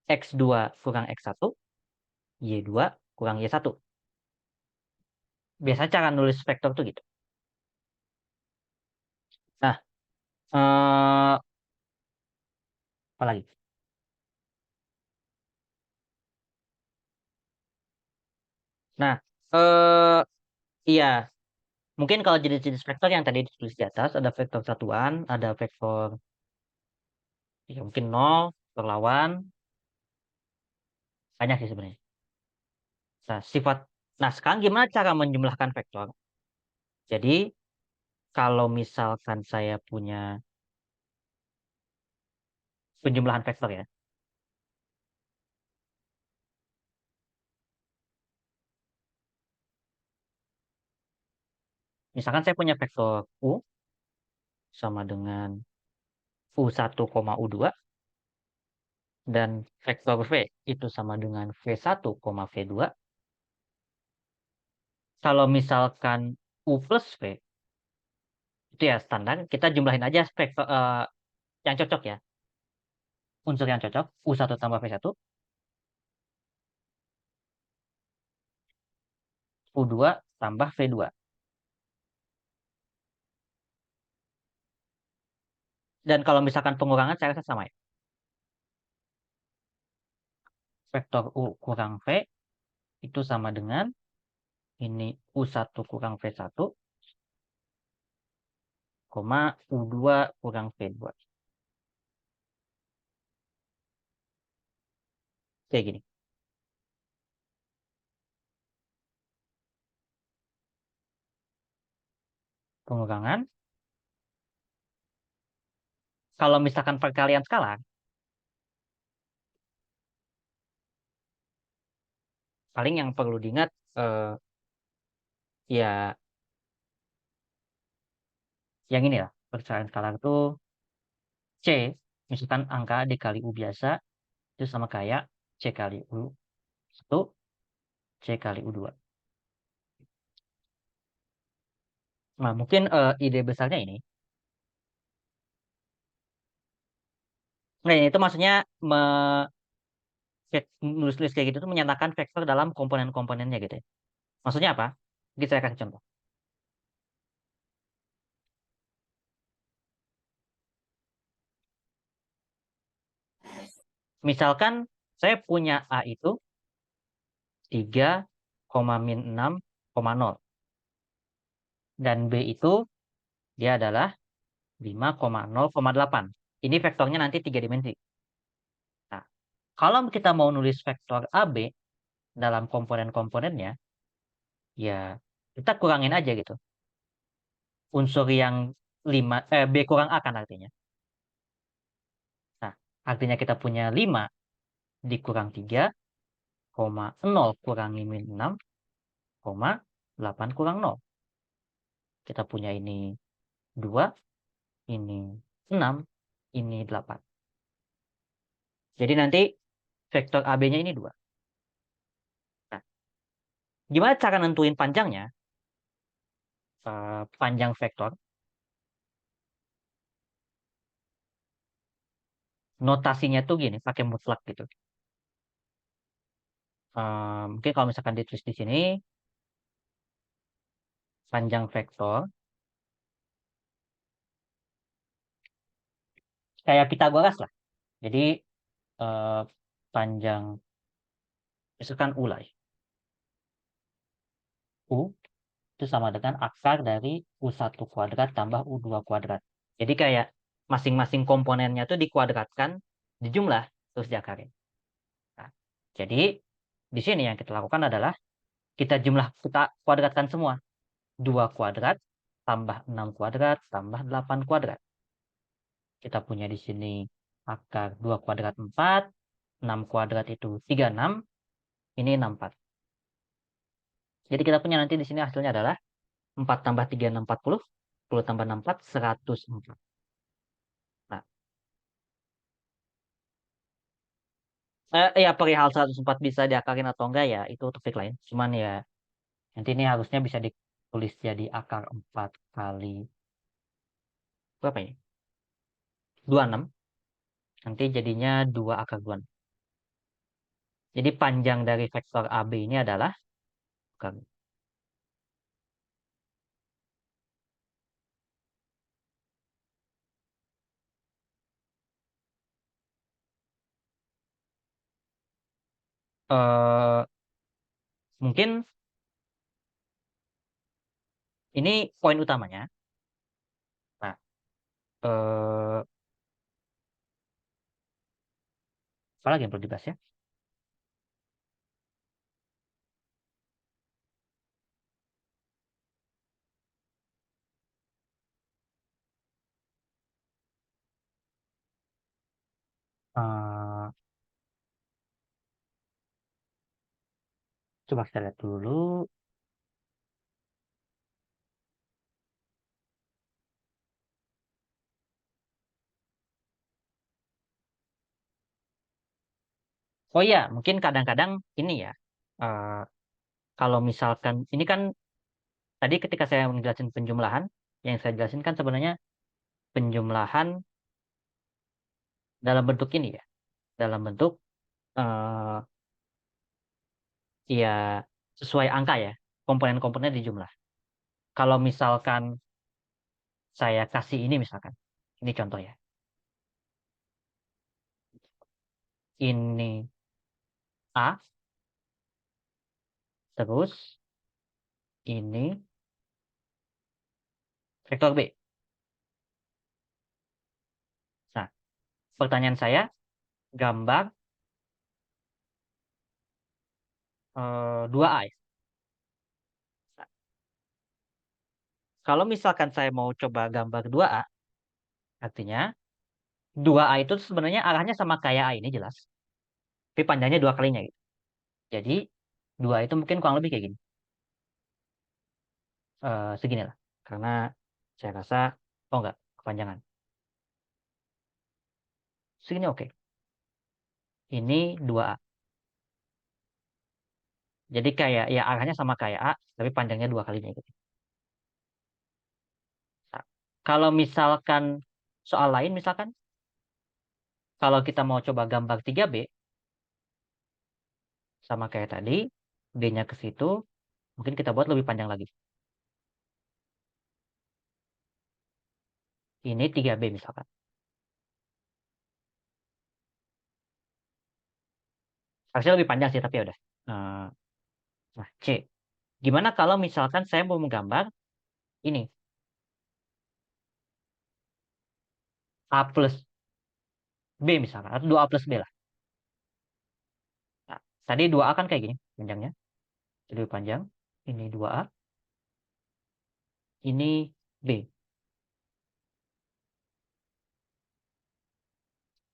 X2 kurang X1, Y2 kurang Y1. Biasanya cara nulis vektor tuh gitu. Nah, apa lagi? Nah, iya, mungkin kalau jenis-jenis vektor yang tadi ditulis di atas, ada vektor satuan, ada vektor ya mungkin nol, vektor lawan, banyak sih sebenarnya. Nah, nah sekarang gimana cara menjumlahkan vektor? Jadi, kalau misalkan saya punya penjumlahan vektor ya, misalkan saya punya vektor U sama dengan U1, U2, dan vektor V itu sama dengan V1, V2. Kalau misalkan U plus V, itu ya standar, kita jumlahin aja vektor yang cocok ya. Unsur yang cocok, U1 tambah V1, U2 tambah V2. Dan kalau misalkan pengurangan, saya rasa sama ya. Vektor U kurang V itu sama dengan ini U1 kurang V1, U2 kurang V2. Kayak gini. Pengurangan. Kalau misalkan perkalian skalar, paling yang perlu diingat ya yang ini lah. Perkalian skalar itu C, misalkan angka dikali U biasa, itu sama kayak C kali U1, C kali U2. Nah, mungkin ide besarnya ini. Nah, ini itu maksudnya nulis-nulis kayak gitu tuh menyatakan vektor dalam komponen-komponennya gitu ya. Maksudnya apa? Jadi saya kasih contoh. Misalkan saya punya A itu 3, min 6, 0. Dan B itu dia adalah 5,0,8. Ini vektornya nanti 3 dimensi. Nah, kalau kita mau nulis vektor AB dalam komponen-komponennya, ya kita kurangin aja gitu. Unsur yang B kurang A kan artinya. Nah, artinya kita punya 5 dikurang 3, 0 kurangi min 6, 8 kurang 0. Kita punya ini 2, ini 6, ini 8. Jadi nanti vektor AB-nya ini 2. Gimana cara nentuin panjangnya? Panjang vektor. Notasinya tuh gini, pakai mutlak gitu. Mungkin kalau misalkan ditulis di sini, panjang vektor, kayak Pitagoras lah. Jadi, eh, panjang, misalkan U lah ya. U itu sama dengan akar dari U1 kuadrat tambah U2 kuadrat. Jadi kayak masing-masing komponennya tuh dikuadratkan, dijumlah, terus diakarin. Nah, jadi di sini yang kita lakukan adalah kita kuadratkan semua. 2 kuadrat tambah 6 kuadrat tambah 8 kuadrat. Kita punya di sini akar 2 kuadrat 4, 6 kuadrat itu 36, ini 64. Jadi kita punya nanti di sini hasilnya adalah 4 tambah 3, 6, 40, 10 tambah 64, 104. Nah, ya perihal 104 bisa diakarin atau enggak ya, itu topik lain. Cuman ya, nanti ini harusnya bisa ditulis jadi akar 4 kali, berapa ya? 26. Nanti jadinya 2 akar 26. Jadi panjang dari vektor AB ini adalah akar. Eh, mungkin ini poin utamanya. Nah, eh, apa lagi yang perlu dibahas ya? Eh, coba kita lihat dulu. Oh iya, mungkin kadang-kadang ini ya. eh, Kalau misalkan ini kan tadi ketika saya menjelaskan penjumlahan, yang saya jelasin kan sebenarnya penjumlahan dalam bentuk ini ya, dalam bentuk eh ya sesuai angka ya, komponen-komponen dijumlah. Kalau misalkan saya kasih ini misalkan, ini contoh ya, ini A, terus ini vektor B. Nah, pertanyaan saya, gambar 2A ya. Nah, kalau misalkan saya mau coba gambar 2A, artinya 2A itu sebenarnya arahnya sama kayak A ini jelas. Tapi panjangnya 2 kalinya gitu. Jadi 2 itu mungkin kurang lebih kayak gini. Segini lah. Karena saya rasa, oh enggak, kepanjangan. Segini oke. Ini 2A. Jadi kayak, ya arahnya sama kayak A, tapi panjangnya 2 kalinya gitu. Nah, kalau misalkan soal lain, misalkan, kalau kita mau coba gambar 3B, sama kayak tadi, B-nya ke situ, mungkin kita buat lebih panjang lagi. Ini 3B misalkan. Harusnya lebih panjang sih, tapi ya udah. Eh, Nah, C. Gimana kalau misalkan saya mau menggambar ini, A plus B misalkan, atau 2A plus B lah. Nah, tadi 2A kan kayak gini panjangnya. Jadi lebih panjang. Ini 2A, ini B.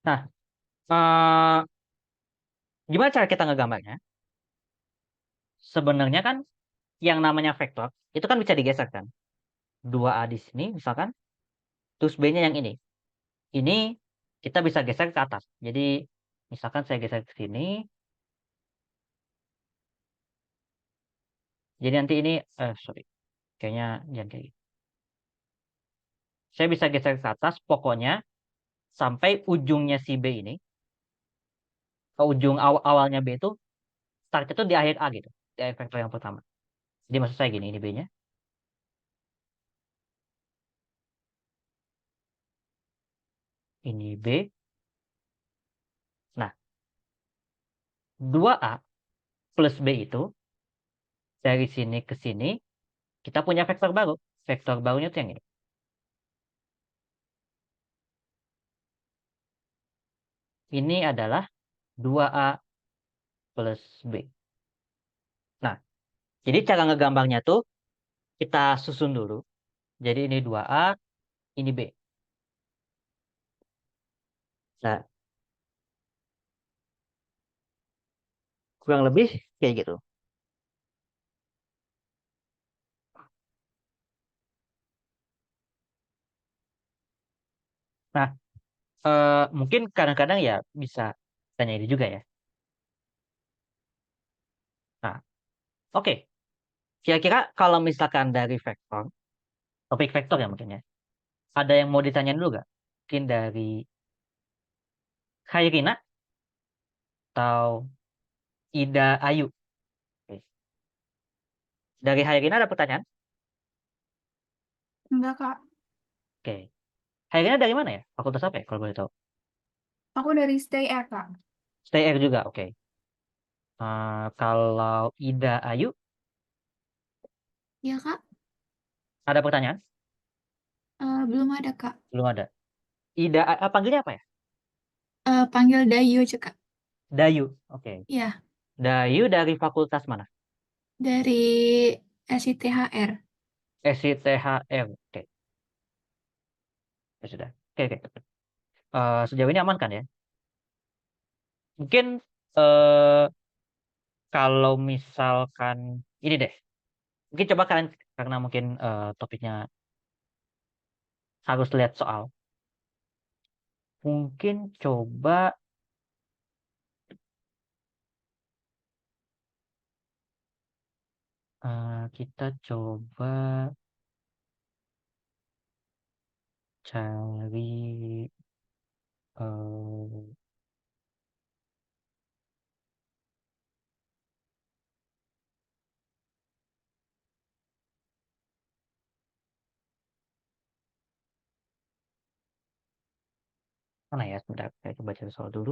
Nah, eh, gimana cara kita ngegambarnya? Sebenarnya kan yang namanya vektor, itu kan bisa digeser kan. 2A di sini misalkan, terus B-nya yang ini. Ini kita bisa geser ke atas. Jadi misalkan saya geser ke sini, Jadi nanti ini, sorry, kayaknya jangan kayak gitu. Saya bisa geser ke atas, pokoknya sampai ujungnya si B ini, ke ujung awalnya B itu, startnya itu di akhir A gitu, di akhir vektor yang pertama. Jadi maksud saya gini, ini B-nya. Ini B. Nah, 2A plus B itu, dari sini ke sini, kita punya vektor baru. Vektor barunya itu yang ini. Ini adalah 2A plus B. Nah, jadi cara ngegambarnya tuh, kita susun dulu. Jadi ini 2A, ini B. Nah, kurang lebih kayak gitu. Nah, mungkin kadang-kadang ya bisa tanya ini juga ya. Nah, oke. Kira-kira kalau misalkan dari vektor, topik vektor ya mungkin ya, ada yang mau ditanyain dulu gak? Mungkin dari Khairina atau Ida Ayu. Oke. Dari Khairina ada pertanyaan? Enggak, Kak. Oke. Khairina dari mana ya? Fakultas apa ya kalau boleh tahu? Aku dari Stay Air, Kak. Stay Air juga, oke. Kalau Ida Ayu, Ya, Kak. ada pertanyaan? Belum ada, Kak. Belum ada. Ida, panggilnya apa ya? Panggil Dayu aja, Kak. Dayu, oke. Ya, Dayu dari fakultas mana? dari SITHR. SITHR, oke. Ya sudah. Oke, oke. Sejauh ini aman kan ya? Mungkin eh, kalau misalkan ini deh, mungkin coba kalian karena mungkin topiknya harus lihat soal, mungkin coba kita coba cari eh, mana ya? Sebentar, saya coba cari soal dulu.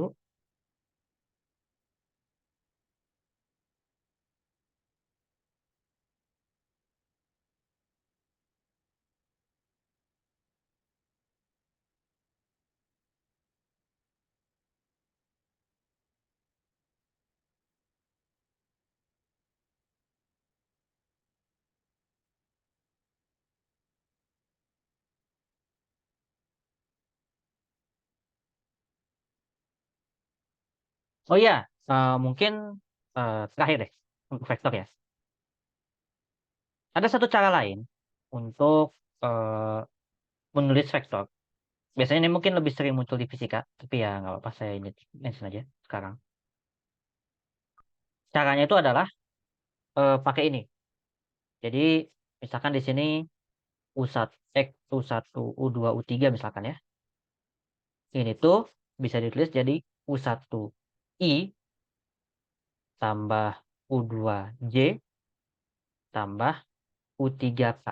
Oh iya, mungkin terakhir deh untuk vektor ya. Ada satu cara lain untuk eh, menulis vektor. Biasanya ini mungkin lebih sering muncul di fisika, tapi ya nggak apa-apa saya ini mention aja sekarang. Caranya itu adalah pakai ini. Jadi misalkan di sini U1, X, U1, U2, U3 misalkan ya. Ini tuh bisa ditulis jadi U1 I tambah U2 J tambah U3 K.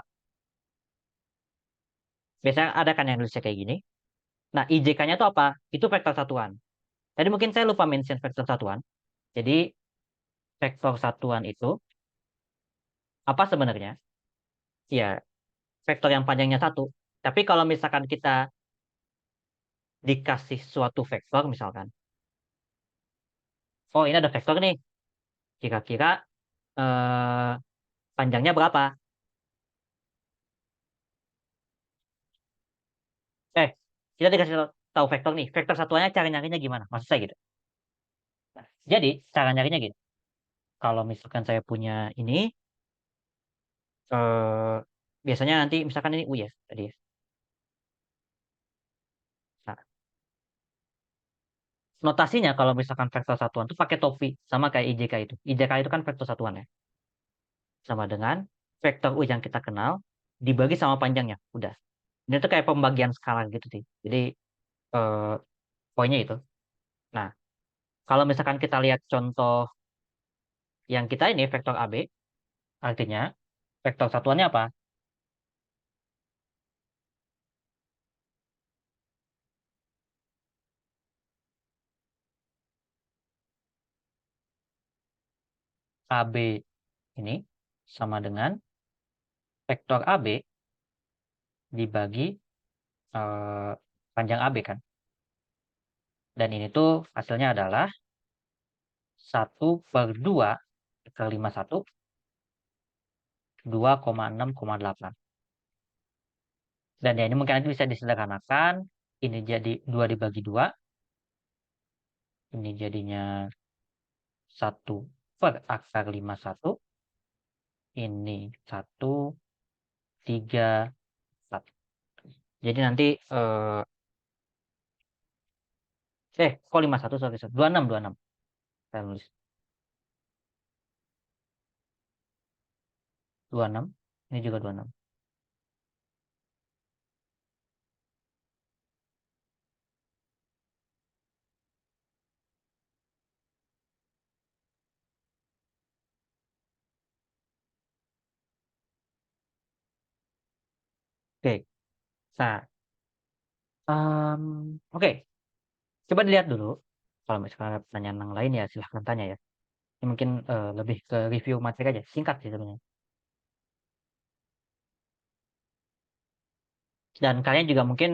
Biasanya ada kan yang nulisnya kayak gini. Nah, IJK-nya itu apa? Itu vektor satuan. Tadi mungkin saya lupa mention vektor satuan. Jadi vektor satuan itu apa sebenarnya? Ya, vektor yang panjangnya satu. Tapi kalau misalkan kita dikasih suatu vektor misalkan, oh ini ada vektor nih, kira-kira eh, panjangnya berapa? Eh, kita dikasih tahu vektor nih, vektor satuannya cara nyarinya gimana? Maksud saya gitu. Nah, jadi cara nyarinya gini. Kalau misalkan saya punya ini, eh, biasanya nanti misalkan ini U ya tadi ya. Nah, notasinya kalau misalkan vektor satuan itu pakai topi sama kayak IJK itu. IJK itu kan vektor satuan ya. sama dengan vektor U yang kita kenal dibagi sama panjangnya. Udah. Ini tuh kayak pembagian skala gitu sih. Jadi eh, poinnya itu. Nah, kalau misalkan kita lihat contoh yang kita ini vektor AB, artinya vektor satuannya apa? AB ini sama dengan vektor AB dibagi panjang AB kan. Dan ini tuh hasilnya adalah 1/2 ke 51, 2,6,8. Dan ya ini mungkin nanti bisa disederhanakan. Ini jadi 2 dibagi 2. Ini jadinya 1/51. Ini 1/3. Jadi nanti kok 51, sorry, 26, 26. Saya nulis 26. Ini juga 26. Oke. Nah, oke. Coba dilihat dulu. Kalau misalkan ada pertanyaan yang lain ya silahkan tanya ya. Ini mungkin lebih ke review materi aja. Singkat sih sebenarnya. Dan kalian juga mungkin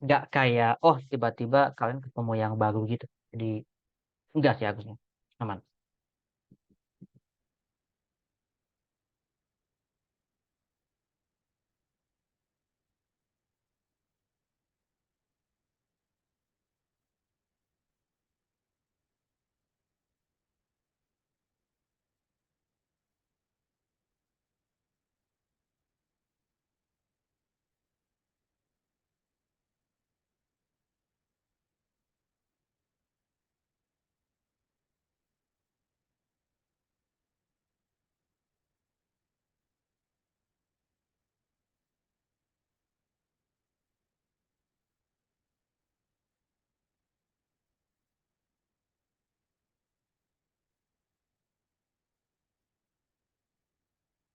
nggak kayak, oh tiba-tiba kalian ketemu yang baru gitu. Jadi enggak sih harusnya. Aman.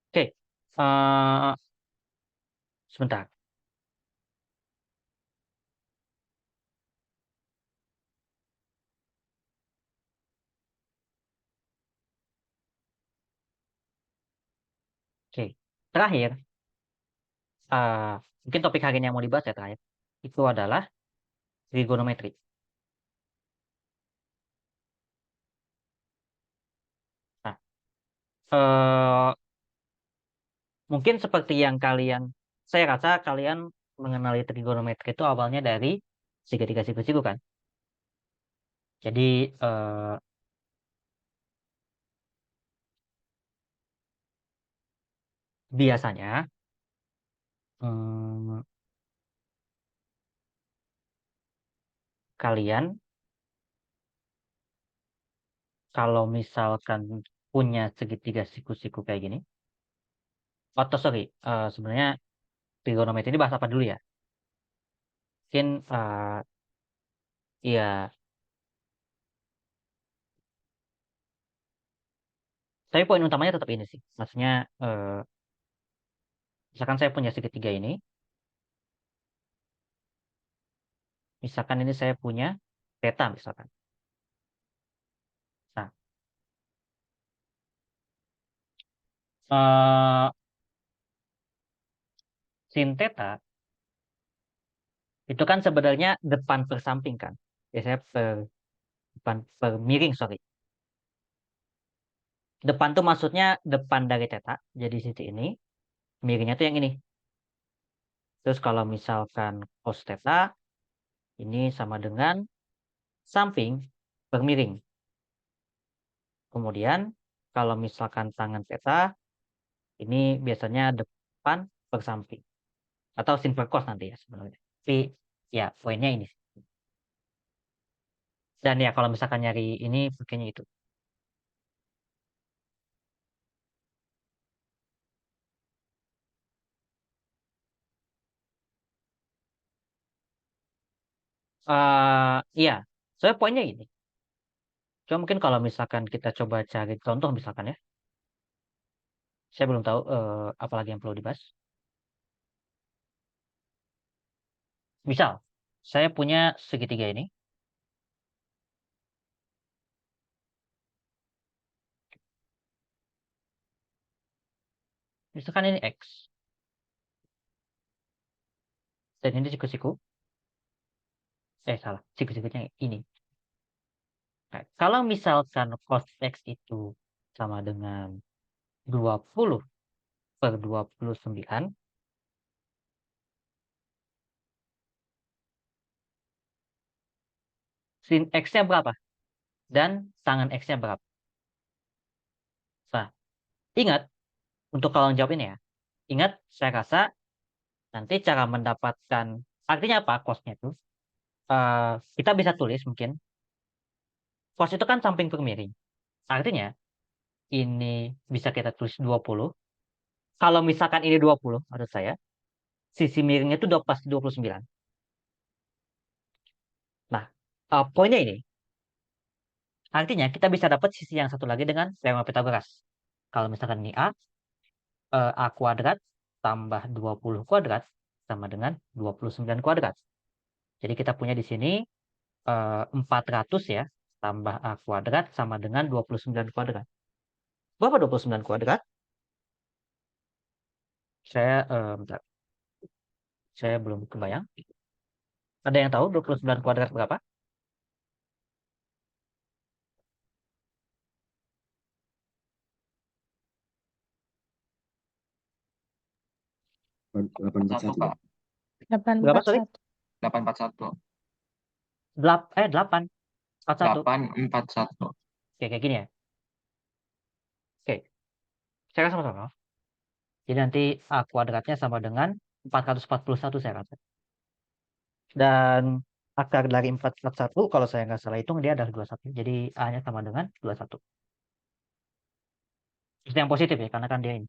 Oke. Sebentar. Oke. Terakhir, mungkin topik hari ini yang mau dibahas ya terakhir. Itu adalah trigonometri. Nah, eh, mungkin seperti yang saya rasa kalian mengenali trigonometri itu awalnya dari segitiga siku-siku kan. Jadi biasanya hmm, kalian kalau misalkan punya segitiga siku-siku kayak gini, sorry, sebenarnya trigonometri ini bahas apa dulu ya? Mungkin ya, tapi poin utamanya tetap ini sih. Maksudnya misalkan saya punya segitiga ini, misalkan ini saya punya theta misalkan. Nah, eh, sin theta itu kan sebenarnya depan per samping kan. Biasanya depan per miring, sorry. Depan tuh maksudnya depan dari theta, jadi sisi ini. Miringnya tuh yang ini. Terus kalau misalkan cos theta, ini sama dengan samping per miring. Kemudian kalau misalkan tangan theta, ini biasanya depan per samping. Atau sin per cos nanti ya sebenarnya. Tapi ya poinnya ini. Dan ya kalau misalkan nyari ini pakainya itu. Iya, soalnya poinnya ini. Cuma mungkin kalau misalkan kita coba cari contoh misalkan ya, saya belum tahu apa lagi yang perlu dibahas. Misal, saya punya segitiga ini. Misalkan ini X. Dan ini siku-siku. Salah. Siku-sikunya ini. Nah, kalau misalkan cos X itu sama dengan 20/29, sin X-nya berapa? Dan tangan X-nya berapa? Nah, ingat, untuk kalau jawab ini ya, ingat, saya rasa nanti cara mendapatkan, artinya apa cosnya itu? Kita bisa tulis mungkin, cos itu kan samping per miring. Artinya, ini bisa kita tulis 20. Kalau misalkan ini 20, menurut saya, sisi miringnya itu udah pasti 29. Nah, poinnya ini, artinya kita bisa dapat sisi yang satu lagi dengan teorema Pitagoras. Kalau misalkan ini A kuadrat tambah 20 kuadrat sama dengan 29 kuadrat. Jadi kita punya di sini 400 ya, tambah A kuadrat sama dengan 29 kuadrat. Berapa 29 kuadrat? Bentar. Saya belum kebayang. Ada yang tahu 29 kuadrat berapa? Delapan empat satu. Pak. 841. Sorry? 841. 8. 41. 841. Oke, kayak gini ya. Oke. Saya rasa sama-sama. Jadi nanti A kuadratnya sama dengan 441 saya rasa. Dan akar dari 441, kalau saya nggak salah hitung, dia adalah 21. Jadi A-nya sama dengan 21. Itu yang positif ya, karena kan dia ini.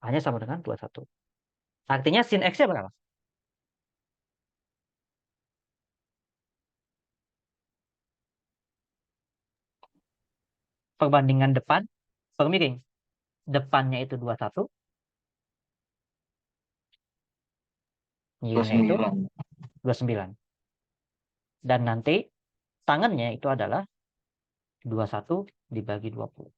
A-nya sama dengan 21. Artinya sin X-nya berapa? Perbandingan depan per miring. Depannya itu 21. Miringnya itu 29. Dan nanti tangannya itu adalah 21 dibagi 20.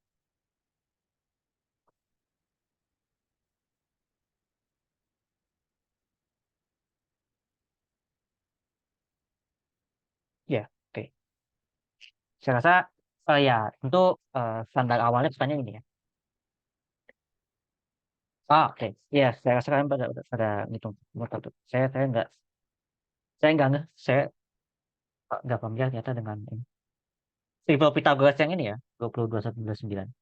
Ya, oke. Saya rasa ya untuk standar awalnya pesannya ini ya. Oke. Ya, saya rasa kalian pada ngitung nomor satu. Saya nggak ngeh, saya nggak familiar ternyata dengan ini. Triple Pythagoras yang ini ya, 20, 21, 29.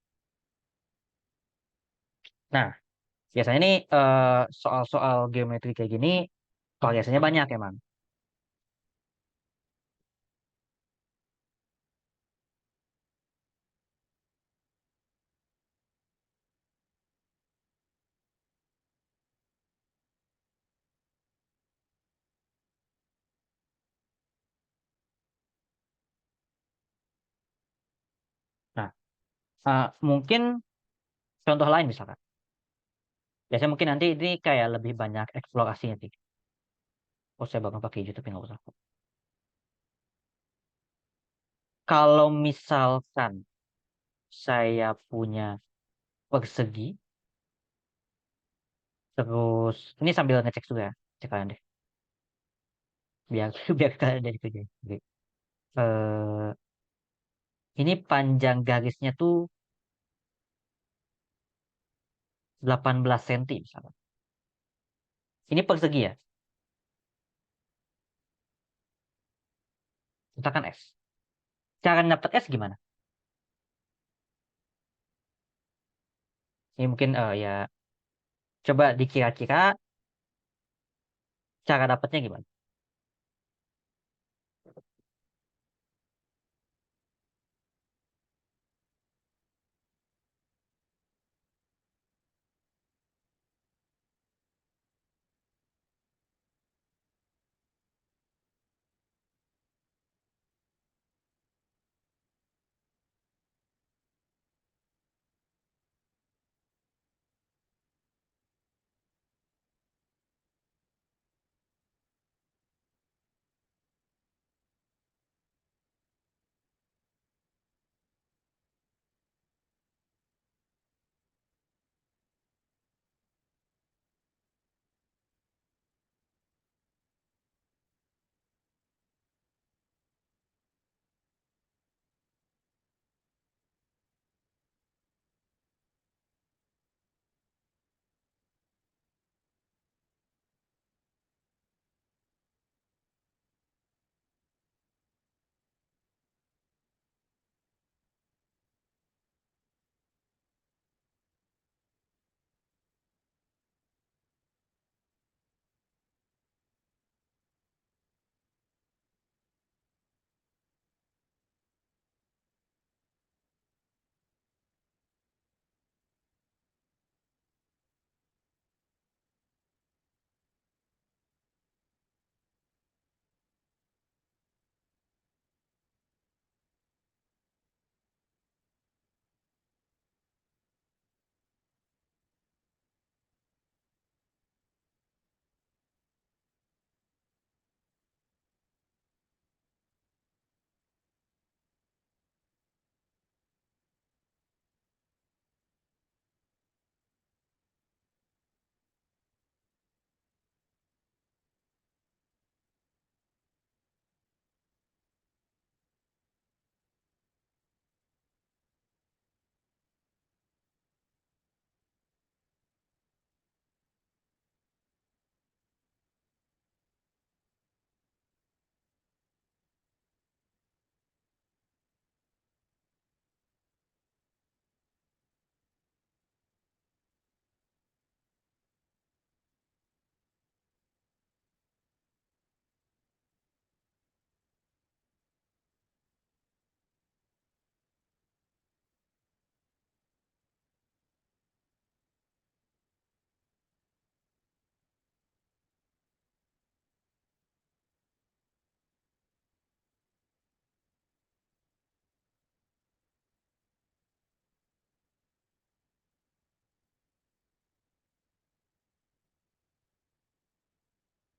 Nah, biasanya ini soal-soal geometri kayak gini, variasinya banyak emang. Nah, mungkin contoh lain misalkan. Biasanya mungkin nanti ini kayak lebih banyak eksplorasinya sih. Oh, saya bakal pakai hijau tapi nggak usah. Kalau misalkan saya punya persegi, terus ini sambil ngecek juga ya, cek kalian deh, biar biar kalian dari kerja. Oke. Eh, ini panjang garisnya tuh 18 cm misalkan. Ini persegi ya, misalkan S. Cara dapet S gimana? Ini mungkin ya coba dikira-kira cara dapetnya gimana?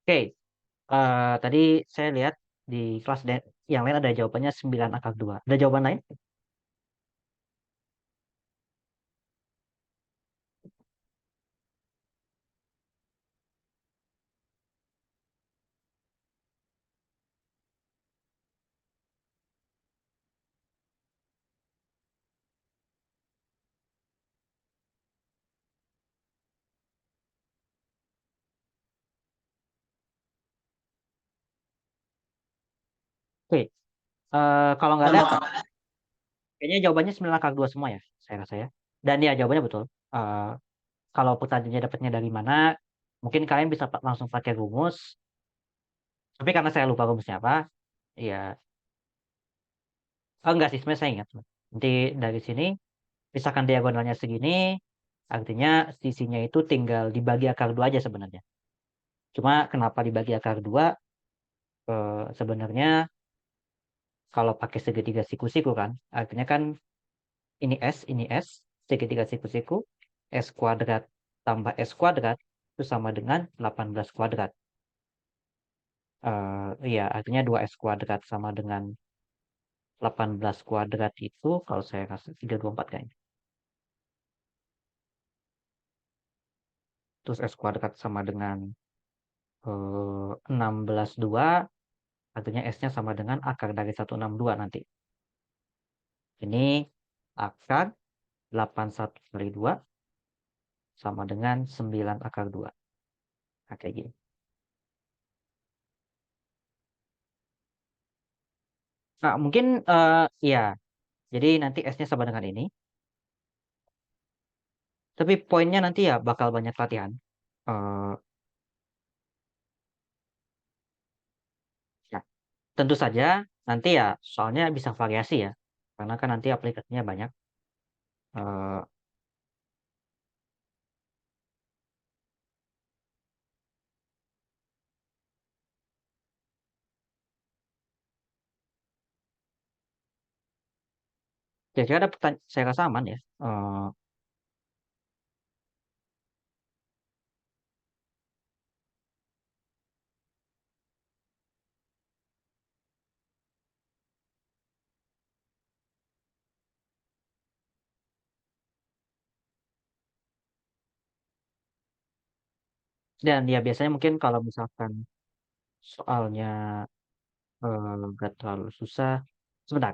Oke, tadi saya lihat di kelas yang lain ada jawabannya 9 akar 2. Ada jawaban lain? Oke, kalau nggak ada, Sama, Kak. kayaknya jawabannya 9 akar 2 semua ya, saya rasa ya. Dan ya jawabannya betul. Kalau pertanyaannya dapatnya dari mana, mungkin kalian bisa langsung pakai rumus. Tapi karena saya lupa rumusnya apa, ya, enggak sih, sebenarnya saya ingat. Nanti dari sini, misalkan diagonalnya segini, artinya sisinya itu tinggal dibagi akar 2 aja sebenarnya. Cuma kenapa dibagi akar 2? Sebenarnya kalau pakai segitiga siku-siku kan, artinya kan ini S, segitiga siku-siku, S kuadrat tambah S kuadrat, itu sama dengan 18 kuadrat. Iya, artinya 2S kuadrat sama dengan 18 kuadrat itu, kalau saya kasih 324 kayaknya. Terus S kuadrat sama dengan 16,2, artinya S-nya sama dengan akar dari 162 nanti. Ini akar 81 kali 2 sama dengan 9 akar 2. Nah, kayak gini. Nah, mungkin ya, jadi nanti S-nya sama dengan ini. Tapi poinnya nanti ya bakal banyak latihan. Eh, ya, tentu saja nanti ya soalnya bisa variasi ya. Karena kan nanti aplikasinya banyak. Eh, Kira-kira ada pertanyaan, saya rasa aman ya. Dan ya biasanya mungkin kalau misalkan soalnya nggak terlalu susah. Sebentar.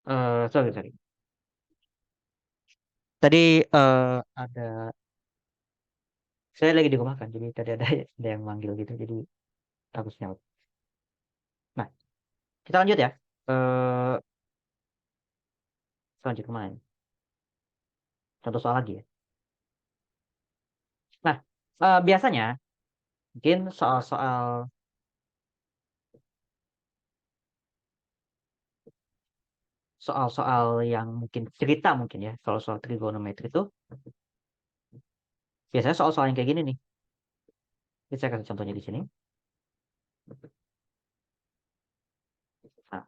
Sorry, sorry. tadi ada saya lagi di rumah kan, jadi tadi ada yang manggil gitu, jadi harus nyaut. Nah, kita lanjut ya. Eh lanjut kemana ini? Contoh soal lagi ya. Nah, biasanya mungkin soal-soal soal-soal yang mungkin cerita mungkin ya, soal-soal trigonometri itu biasanya soal-soal yang kayak gini nih. Ini saya kasih contohnya di sini. Nah,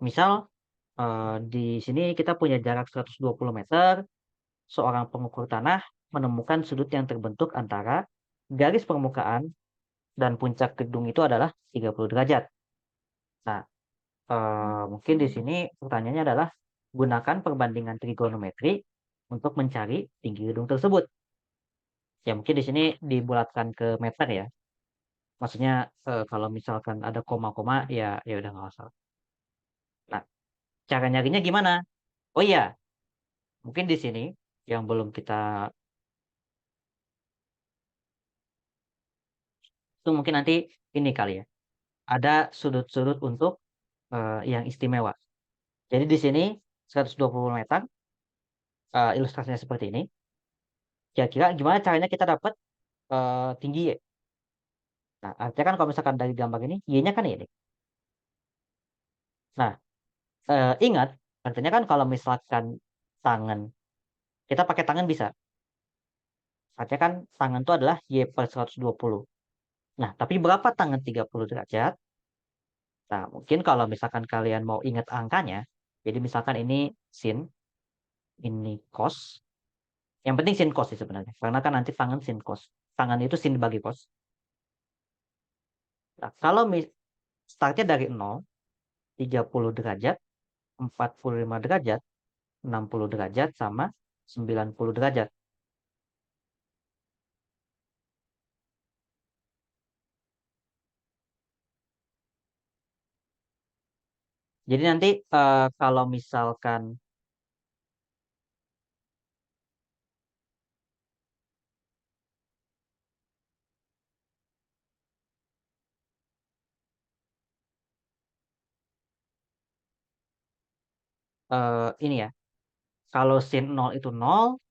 misal di sini kita punya jarak 120 meter, seorang pengukur tanah menemukan sudut yang terbentuk antara garis permukaan dan puncak gedung itu adalah 30 derajat. Nah, mungkin di sini pertanyaannya adalah gunakan perbandingan trigonometri untuk mencari tinggi gedung tersebut. Ya mungkin di sini dibulatkan ke meter ya. Maksudnya kalau misalkan ada koma-koma ya udah nggak usah. Nah, cara nyarinya gimana? Oh iya, mungkin di sini yang belum kita itu mungkin nanti ini kali ya. Ada sudut-sudut untuk yang istimewa. Jadi di sini 120 meter ilustrasinya seperti ini. Kira-kira gimana caranya kita dapat tinggi Y? Nah, artinya kan kalau misalkan dari gambar ini, Y-nya kan ini. Nah, ingat, artinya kan kalau misalkan tangan, kita pakai tangan bisa. Artinya kan tangan itu adalah Y per 120. Nah, tapi berapa tangan 30 derajat? Nah, mungkin kalau misalkan kalian mau ingat angkanya, jadi misalkan ini sin, ini cos. Yang penting sin cos sih sebenarnya. Karena kan nanti tangan sin cos. Tangan itu sin bagi cos. Nah, kalau startnya dari 0, 30 derajat, 45 derajat, 60 derajat, sama 90 derajat. Jadi nanti kalau misalkan ini ya, kalau sin 0 itu 0,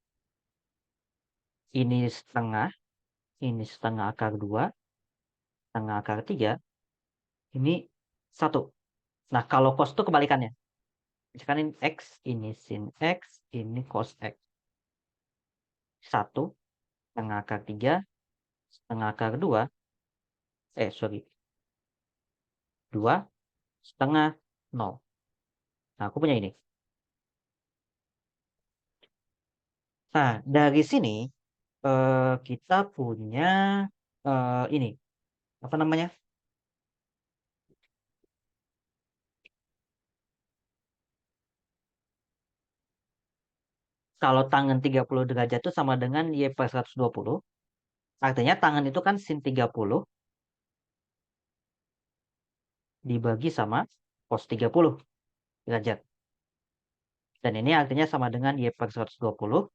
ini setengah akar 2, setengah akar 3, ini 1. Nah, kalau cos itu kebalikannya. Misalkan ini X, ini sin X, ini cos X. 1, setengah akar 3, setengah akar 2, sorry, 2, setengah 0. Nah, aku punya ini. Nah, dari sini kita punya ini. Apa namanya? Kalau tangan 30 derajat itu sama dengan Y per 120. Artinya tangan itu kan sin 30 dibagi sama cos 30 derajat. Dan ini artinya sama dengan Y per 120.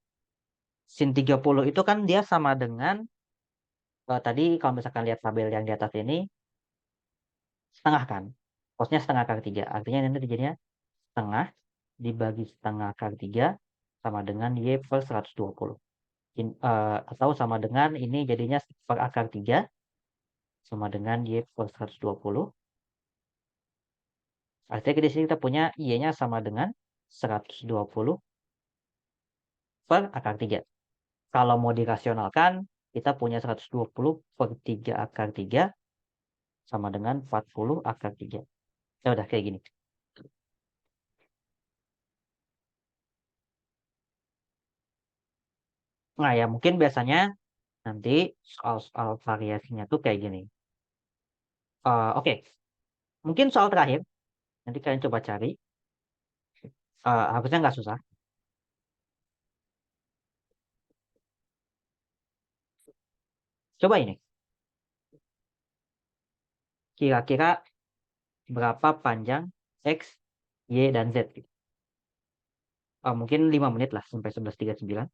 Sin 30 itu kan dia sama dengan, tadi kalau misalkan lihat tabel yang di atas ini, setengah kan. Cosnya setengah akar 3. Artinya ini jadinya setengah dibagi setengah akar 3 sama dengan Y per 120. Atau sama dengan ini jadinya per akar 3 sama dengan Y per 120. Artinya di sini kita punya Y-nya sama dengan 120 per akar 3. Kalau mau dirasionalkan, kita punya 120 per 3 akar 3 sama dengan 40 akar 3. Ya udah kayak gini. Nah ya mungkin biasanya nanti soal-soal variasinya tuh kayak gini. Oke. Mungkin soal terakhir. Nanti kalian coba cari. Harusnya nggak susah. Coba ini. Kira-kira berapa panjang X, Y, dan Z? Mungkin 5 menit lah sampai 11.39.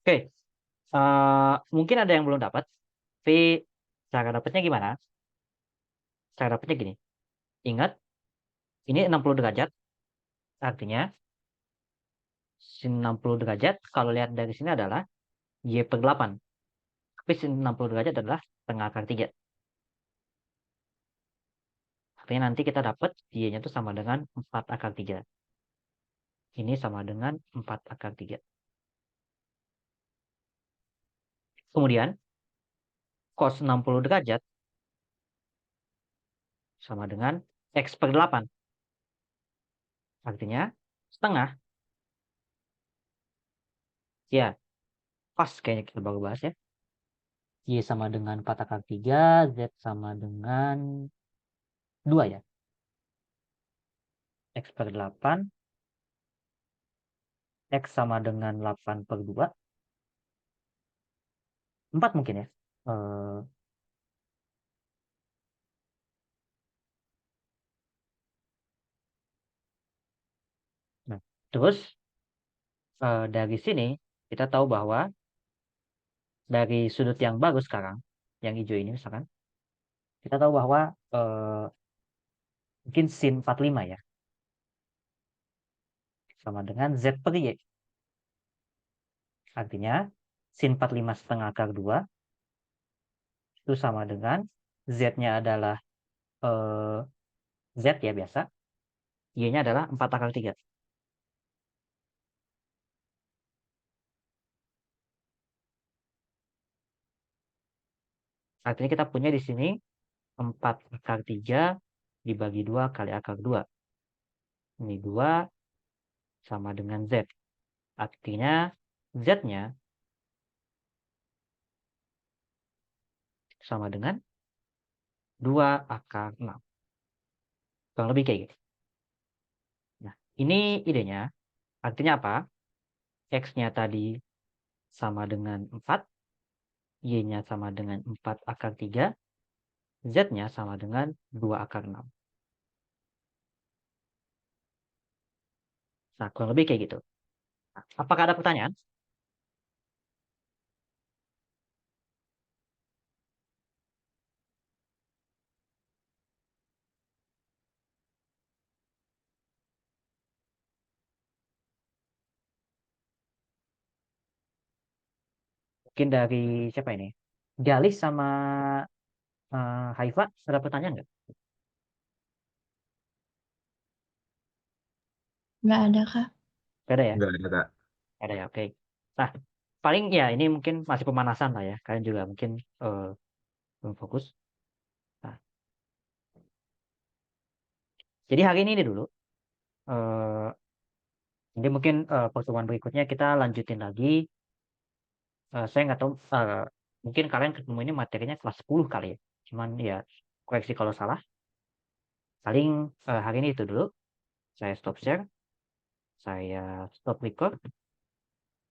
Oke, mungkin ada yang belum dapat, tapi cara dapatnya gimana? Cara dapatnya gini, ingat ini 60 derajat, Artinya sin 60 derajat kalau lihat dari sini adalah Y per 8. Tapi sin 60 derajat adalah setengah akar 3. Artinya nanti kita dapat Y-nya itu sama dengan 4 akar 3. Ini sama dengan 4 akar 3. Kemudian cos 60 derajat sama dengan X per 8. Artinya setengah. Ya, pas kayaknya kita baru bahas ya. Y sama dengan 4 akar 3, Z sama dengan 2 ya. X per 8. X sama dengan 8 per 2. 4 mungkin ya. Nah, terus dari sini kita tahu bahwa dari sudut yang baru sekarang, yang hijau ini misalkan, kita tahu bahwa mungkin sin 45 ya. Sama dengan Z per Y. Artinya sin 45 setengah akar 2 itu sama dengan Z-nya adalah Z ya biasa. Y-nya adalah 4 akar 3. Artinya kita punya di sini 4 akar 3 dibagi 2 kali akar 2. Ini 2 sama dengan Z. Artinya Z-nya sama dengan 2 akar 6. Kurang lebih kayak gitu. Nah, ini idenya. Artinya apa? X-nya tadi sama dengan 4. Y-nya sama dengan 4 akar 3. Z-nya sama dengan 2 akar 6. Nah, kurang lebih kayak gitu. Nah, apakah ada pertanyaan? Mungkin dari siapa ini? Galis sama Haifa, ada pertanyaan nggak? Nggak ada, Kak. Nggak ada ya? Enggak ada, Kak. Nggak ada ya, oke. Nah, paling ya ini mungkin masih pemanasan lah ya. Kalian juga mungkin belum fokus. Nah, jadi hari ini dulu. Nanti mungkin pertemuan berikutnya kita lanjutin lagi. Saya nggak tahu, mungkin kalian ketemu ini materinya kelas 10 kali ya. Cuman ya koreksi kalau salah. Paling hari ini itu dulu. Saya stop share. Saya stop record.